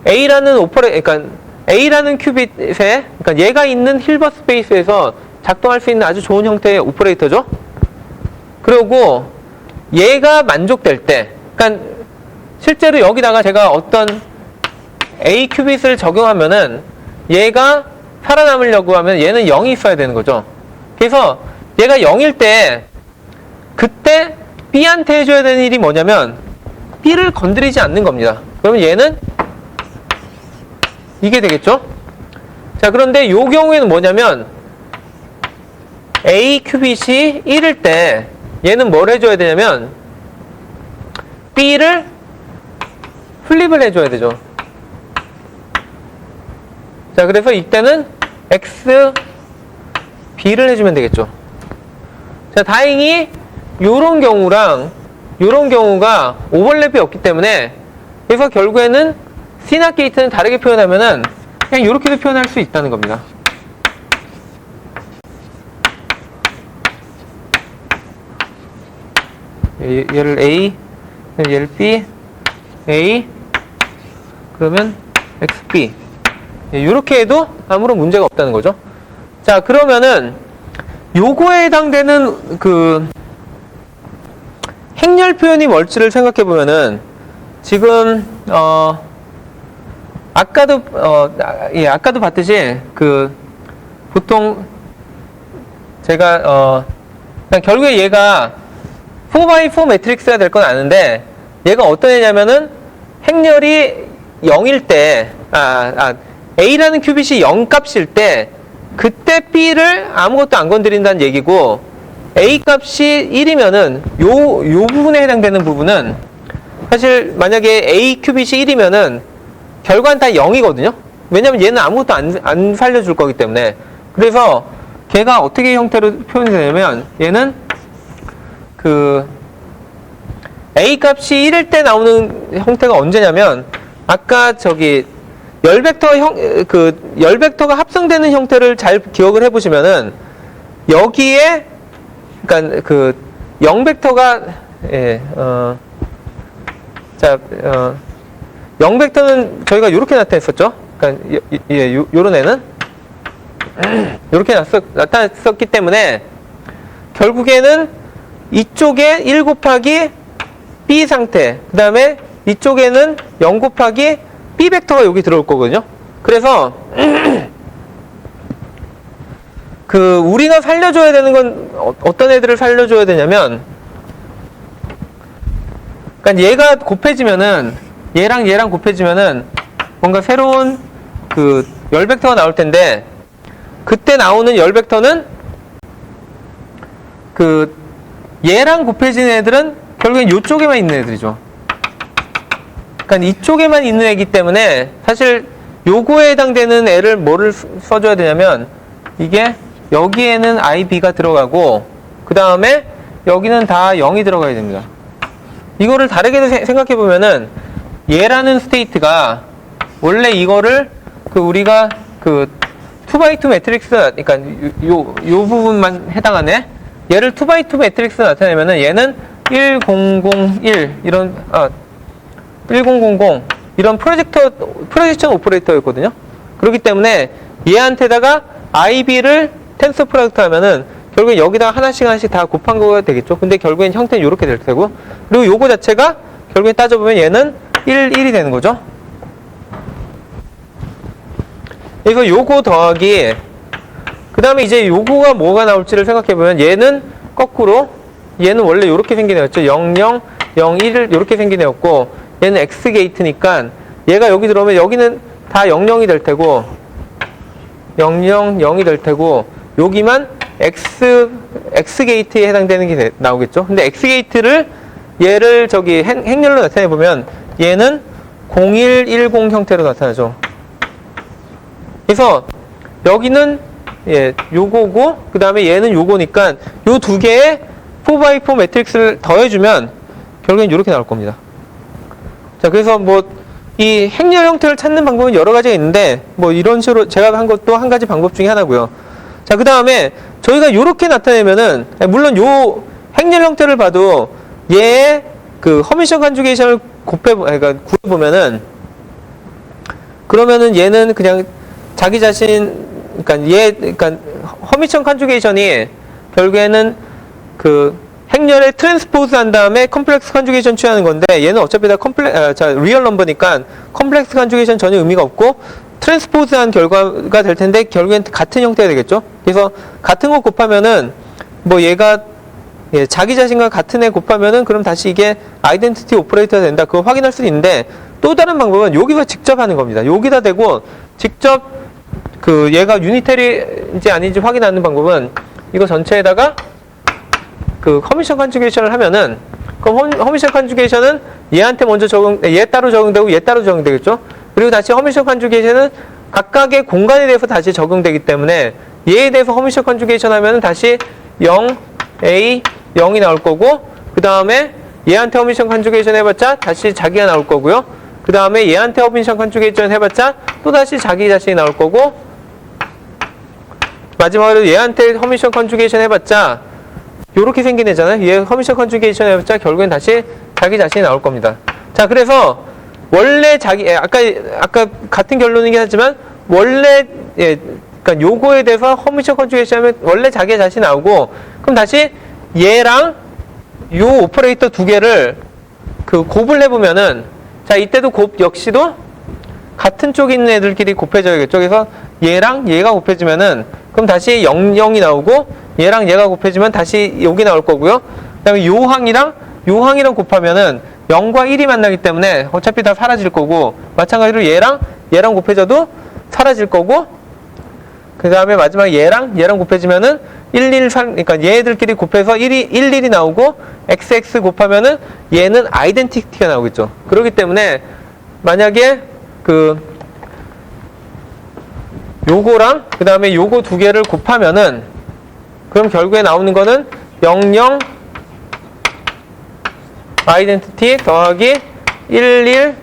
그러니까 A라는 큐빗에, 그러니까 얘가 있는 힐버트 스페이스에서 작동할 수 있는 아주 좋은 형태의 오퍼레이터죠. 그리고 얘가 만족될 때, 그러니까 실제로 여기다가 제가 어떤 A 큐빗을 적용하면은 얘가 살아남으려고 하면 얘는 0이 있어야 되는 거죠. 그래서 얘가 0일 때 그때 B한테 해줘야 되는 일이 뭐냐면 B를 건드리지 않는 겁니다. 그러면 얘는 이게 되겠죠? 자, 그런데 요 경우에는 뭐냐면 A 큐빗이 1일 때 얘는 뭘 해줘야 되냐면 B를 플립을 해줘야 되죠. 자, 그래서 이때는 X, B를 해주면 되겠죠. 자, 다행히 요런 경우랑 요런 경우가 오버랩이 없기 때문에 그래서 결국에는 CNOT 게이트는 다르게 표현하면은 그냥 이렇게도 표현할 수 있다는 겁니다. 얘를 A, 얘를 B, A, 그러면 XB. 이렇게 해도 아무런 문제가 없다는 거죠. 자, 그러면은 요거에 해당되는 그 행렬 표현이 뭘지를 생각해 보면은 지금 아까도 봤듯이 그 보통 제가 그냥 결국에 얘가 4x4 매트릭스가 될 건 아는데 얘가 어떤 애냐면은 행렬이 0일 때 A라는 큐빗이 0 값일 때 그때 B를 아무것도 안 건드린다는 얘기고 A 값이 1이면은 요 부분에 해당되는 부분은 사실 만약에 A 큐빗이 1이면은 결과는 다 0이거든요. 왜냐면 얘는 아무것도 안 살려줄 거기 때문에. 그래서 걔가 어떻게 형태로 표현이 되냐면 얘는 그 A 값이 1일 때 나오는 형태가 언제냐면 아까 저기 열벡터가 합성되는 형태를 잘 기억을 해보시면은 여기에 그러니까 그 0벡터가 0벡터는 저희가 이렇게 나타냈었죠. 그러니까 요런 애는 이렇게 나타났었기 때문에 결국에는 이쪽에 1 곱하기 B 상태, 그 다음에 이쪽에는 0 곱하기 B 벡터가 여기 들어올 거거든요. 그래서 그 우리가 살려줘야 되는 건 어떤 애들을 살려줘야 되냐면 그러니까 얘가 곱해지면은 얘랑 곱해지면은 뭔가 새로운 그 열 벡터가 나올 텐데 그때 나오는 열 벡터는 그 얘랑 곱해진 애들은 결국엔 이쪽에만 있는 애들이죠. 그러니까 이쪽에만 있는 애기 때문에 사실 요거에 해당되는 애를 뭐를 써줘야 되냐면 이게 여기에는 IB가 들어가고 그 다음에 여기는 다 0이 들어가야 됩니다. 이거를 다르게 생각해 보면은 얘라는 스테이트가 원래 이거를 그 우리가 그 2x2 매트릭스, 그러니까 요 부분만 해당하네. 얘를 2x2 매트릭스 나타내면은 얘는 1001 이런 1000 이런 프로젝션 오퍼레이터였거든요. 그렇기 때문에 얘한테다가 IB를 텐서 프로덕트 하면은 결국엔 여기다 하나씩 다 곱한 거가 되겠죠. 근데 결국엔 형태는 이렇게 될 테고, 그리고 요거 자체가 결국엔 따져보면 얘는 1이 되는 거죠. 그래서 요거 더하기 그 다음에 이제 요거가 뭐가 나올지를 생각해보면 얘는 거꾸로 얘는 원래 이렇게 생긴 애였죠. 0, 0, 0, 1을 이렇게 생긴 애였고 얘는 X 게이트니까 얘가 여기 들어오면 여기는 다 0, 0이 될 테고 0, 0, 0이 될 테고 여기만 X 게이트에 해당되는 게 나오겠죠. 근데 X 게이트를 얘를 저기 행렬로 나타내보면 얘는 0110 형태로 나타나죠. 그래서 여기는 예, 요거고 그 다음에 얘는 요거니까 요 두 개의 4x4 매트릭스를 더해주면 결국엔 이렇게 나올 겁니다. 자, 그래서 뭐 이 행렬 형태를 찾는 방법은 여러 가지가 있는데 뭐 이런 식으로 제가 한 것도 한 가지 방법 중에 하나고요. 자, 그 다음에 저희가 요렇게 나타내면은 물론 요 행렬 형태를 봐도 얘의 그 허미션 컨주게이션을 그러니까 구해보면은 그러면은 얘는 그냥 자기 자신 그러니까 허미션 컨주게이션이 결국에는 그 행렬에 트랜스포즈 한 다음에 컴플렉스 컨주게이션 취하는 건데 얘는 어차피 다 리얼 넘버니까 컴플렉스 컨주게이션 전혀 의미가 없고 트랜스포즈한 결과가 될 텐데 결국엔 같은 형태가 되겠죠. 그래서 같은 거 곱하면은 뭐 얘가 예, 자기 자신과 같은 애 곱하면은 그럼 다시 이게 아이덴티티 오퍼레이터가 된다. 그거 확인할 수 있는데 또 다른 방법은 여기서 직접 하는 겁니다. 여기다 대고 직접 그 얘가 유니테리인지 아닌지 확인하는 방법은 이거 전체에다가 그 허미션 컨주게이션을 하면은 그럼 허미션 컨주게이션은 얘한테 먼저 얘 따로 적용되고 얘 따로 적용되겠죠. 그리고 다시 허미션 컨주게이션은 각각의 공간에 대해서 다시 적용되기 때문에 얘에 대해서 허미션 컨주게이션 하면은 다시 0, A, 0이 나올 거고 그 다음에 얘한테 허미션 컨주게이션 해봤자 다시 자기가 나올 거고요. 그 다음에 얘한테 허미션 컨주게이션 해봤자 또 다시 자기 자신이 나올 거고 마지막으로 얘한테 허미션 컨주게이션 해봤자 요렇게 생긴 애잖아요. 얘 허미션 컨주게이션 해봤자 결국엔 다시 자기 자신이 나올 겁니다. 자, 그래서 원래 아까 같은 결론이긴 하지만 원래 그러니까 요거에 대해서 허미션 컨주게이션 하면 원래 자기 자신이 나오고 그럼 다시 얘랑 요 오퍼레이터 두 개를 그 곱을 해보면은 자, 이때도 곱 역시도 같은 쪽에 있는 애들끼리 곱해져야겠죠. 그래서 얘랑 얘가 곱해지면은 그럼 다시 0, 0이 나오고 얘랑 얘가 곱해지면 다시 여기 나올 거고요. 그 다음에 요 항이랑 곱하면은 0과 1이 만나기 때문에 어차피 다 사라질 거고 마찬가지로 얘랑 곱해져도 사라질 거고 그 다음에 마지막에 얘랑 곱해지면은 그러니까 얘들끼리 곱해서 1이 나오고 XX 곱하면은 얘는 아이덴티티가 나오겠죠. 그렇기 때문에 만약에 요거랑 그 다음에 요거 두 개를 곱하면은 그럼 결국에 나오는 거는 00 아이덴티티 더하기 11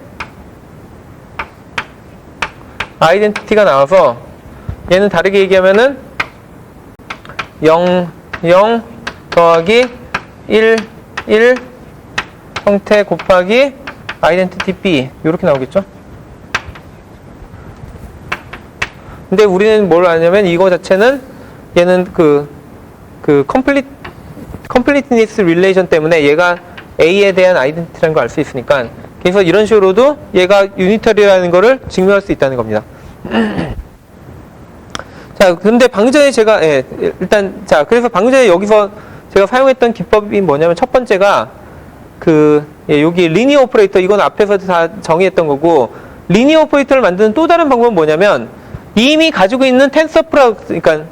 아이덴티티가 나와서 얘는 다르게 얘기하면은 00 더하기 11 형태 곱하기 아이덴티티 B 이렇게 나오겠죠. 근데 우리는 뭘 아냐면 이거 자체는 얘는 컴플리트니스 릴레이션 때문에 얘가 A에 대한 아이덴티티라는 걸 알 수 있으니까 그래서 이런 식으로도 얘가 유니터리라는 거를 증명할 수 있다는 겁니다. 자, 근데 방금 전에 제가 그래서 방금 전에 여기서 제가 사용했던 기법이 뭐냐면 첫 번째가 여기 리니어 오퍼레이터 이건 앞에서 다 정의했던 거고 리니어 오퍼레이터를 만드는 또 다른 방법은 뭐냐면 이미 가지고 있는 텐서 프로덕트 그러니까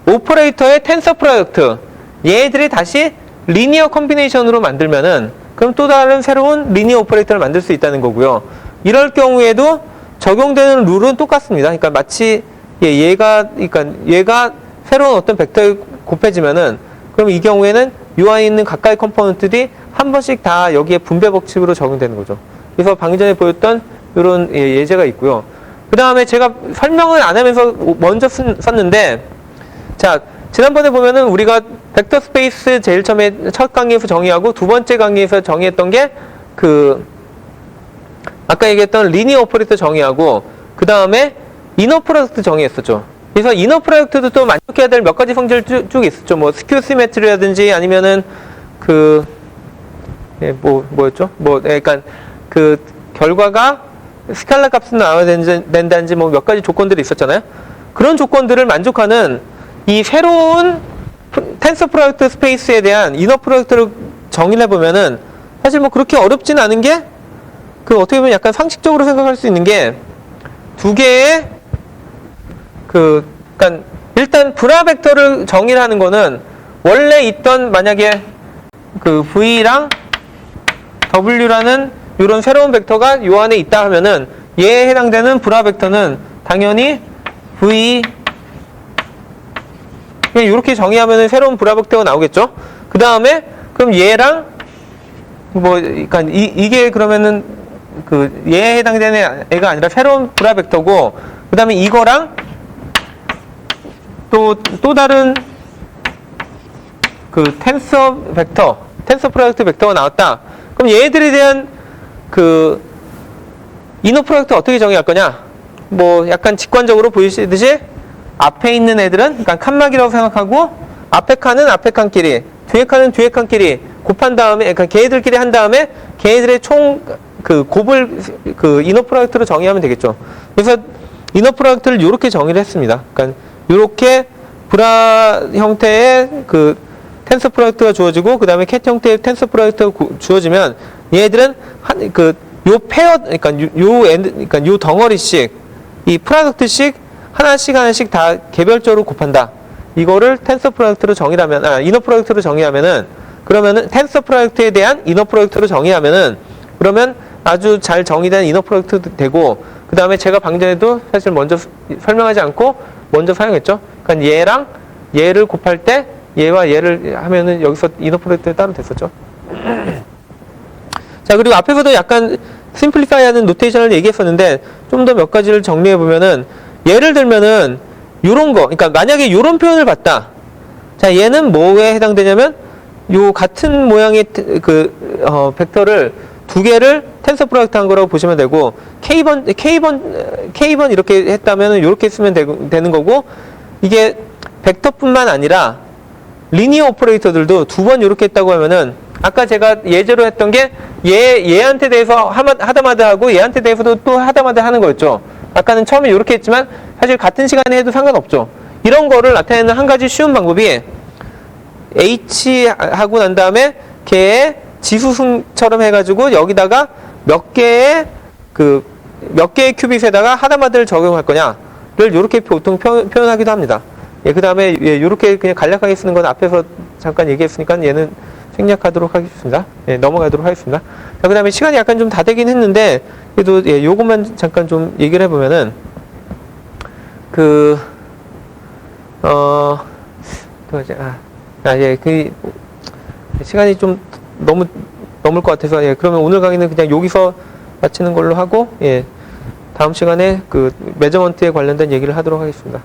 오퍼레이터의 텐서 프로덕트 얘들이 다시 리니어 컴비네이션으로 만들면은 그럼 또 다른 새로운 리니어 오퍼레이터를 만들 수 있다는 거고요. 이럴 경우에도 적용되는 룰은 똑같습니다. 그러니까 마치 얘가 새로운 어떤 벡터에 곱해지면은 그럼 이 경우에는 요 안에 있는 각각의 컴포넌트들이 한 번씩 다 여기에 분배 법칙으로 적용되는 거죠. 그래서 방금 전에 보였던 이런 예제가 있고요. 그 다음에 제가 설명을 안 하면서 먼저 썼는데 자, 지난번에 보면은 우리가 벡터 스페이스 제일 처음에 첫 강의에서 정의하고 두 번째 강의에서 정의했던 게 아까 얘기했던 리니어 오퍼레이터 정의하고 그 다음에 이너 프로덕트 정의했었죠. 그래서 이너 프로덕트도 또 만족해야 될 몇 가지 성질 쭉 있었죠. 뭐 스큐 시메트리라든지 아니면은 뭐였죠? 그러니까 결과가 스칼라 값은 나와야 된다든지 뭐 몇 가지 조건들이 있었잖아요. 그런 조건들을 만족하는 이 새로운 텐서 프로덕트 스페이스에 대한 이너 프로덕트를 정의를 해보면은 사실 뭐 그렇게 어렵진 않은 게 그 어떻게 보면 약간 상식적으로 생각할 수 있는 게 두 개의 그러니까 일단 브라 벡터를 정의를 하는 거는 원래 있던 만약에 그 V랑 W라는 이런 새로운 벡터가 요 안에 있다 하면은 얘에 해당되는 브라 벡터는 당연히 V 그냥 이렇게 정의하면은 새로운 브라 벡터가 나오겠죠. 그 다음에 그럼 얘랑 뭐 그러니까 이게 그러면은 그 얘에 해당되는 애가 아니라 새로운 브라 벡터고 그 다음에 이거랑 또 다른 그 텐서 프로덕트 벡터가 나왔다. 그럼 얘들에 대한 그 이너 프로덕트 어떻게 정의할 거냐? 뭐 약간 직관적으로 보이시듯이 앞에 있는 애들은 그러니까 칸막이라고 생각하고 앞에 칸은 앞에 칸끼리, 뒤에 칸은 뒤에 칸끼리 곱한 다음에 그러니까 걔네들끼리 한 다음에 걔네들의 총 그 곱을 그 이너 프로덕트로 정의하면 되겠죠. 그래서 이너 프로덕트를 이렇게 정의를 했습니다. 그러니까 이렇게 브라 형태의 그 텐서 프로덕트가 주어지고 그 다음에 캣 형태의 텐서 프로덕트가 주어지면 얘들은 한 그 요 페어 그러니까 그러니까 요 덩어리씩 이 프로덕트씩 하나씩 다 개별적으로 곱한다. 이거를 텐서 프로덕트로 정의하면 이너 프로덕트로 정의하면은 그러면은 텐서 프로덕트에 대한 이너 프로덕트로 정의하면은 그러면 아주 잘 정의된 이너 프로덕트도 되고 그 다음에 제가 방금 전에도 사실 먼저 설명하지 않고 먼저 사용했죠. 그러니까 얘랑 얘를 곱할 때 얘와 얘를 하면은 여기서 이너 프로덕트 따로 됐었죠. 자, 그리고 앞에서도 약간 심플리파이하는 노테이션을 얘기했었는데 좀 더 몇 가지를 정리해 보면은 예를 들면은 요런 거, 그러니까 만약에 요런 표현을 봤다. 자, 얘는 뭐에 해당되냐면 요 같은 모양의 벡터를 두 개를 텐서 프로덕트 한 거라고 보시면 되고 K번 이렇게 했다면 이렇게 쓰면 되는 거고 이게 벡터뿐만 아니라 리니어 오퍼레이터들도 두 번 이렇게 했다고 하면은 아까 제가 예제로 했던 게 얘한테 대해서 하다마다 하고 얘한테 대해서도 또 하다마다 하는 거였죠. 아까는 처음에 이렇게 했지만 사실 같은 시간에 해도 상관없죠. 이런 거를 나타내는 한 가지 쉬운 방법이 H 하고 난 다음에 걔의 지수승처럼 해가지고 여기다가 몇 개의 큐빗에다가 하다마다를 적용할 거냐를 이렇게 보통 표현하기도 합니다. 예, 그 다음에 이렇게 그냥 간략하게 쓰는 건 앞에서 잠깐 얘기했으니까 얘는 생략하도록 하겠습니다. 예, 넘어가도록 하겠습니다. 자, 그 다음에 시간이 약간 좀 다 되긴 했는데 그래도 예, 요것만 잠깐 좀 얘기를 해보면은 시간이 좀 너무 넘을 것 같아서 예, 그러면 오늘 강의는 그냥 여기서 마치는 걸로 하고 예, 다음 시간에 그 매저먼트에 관련된 얘기를 하도록 하겠습니다.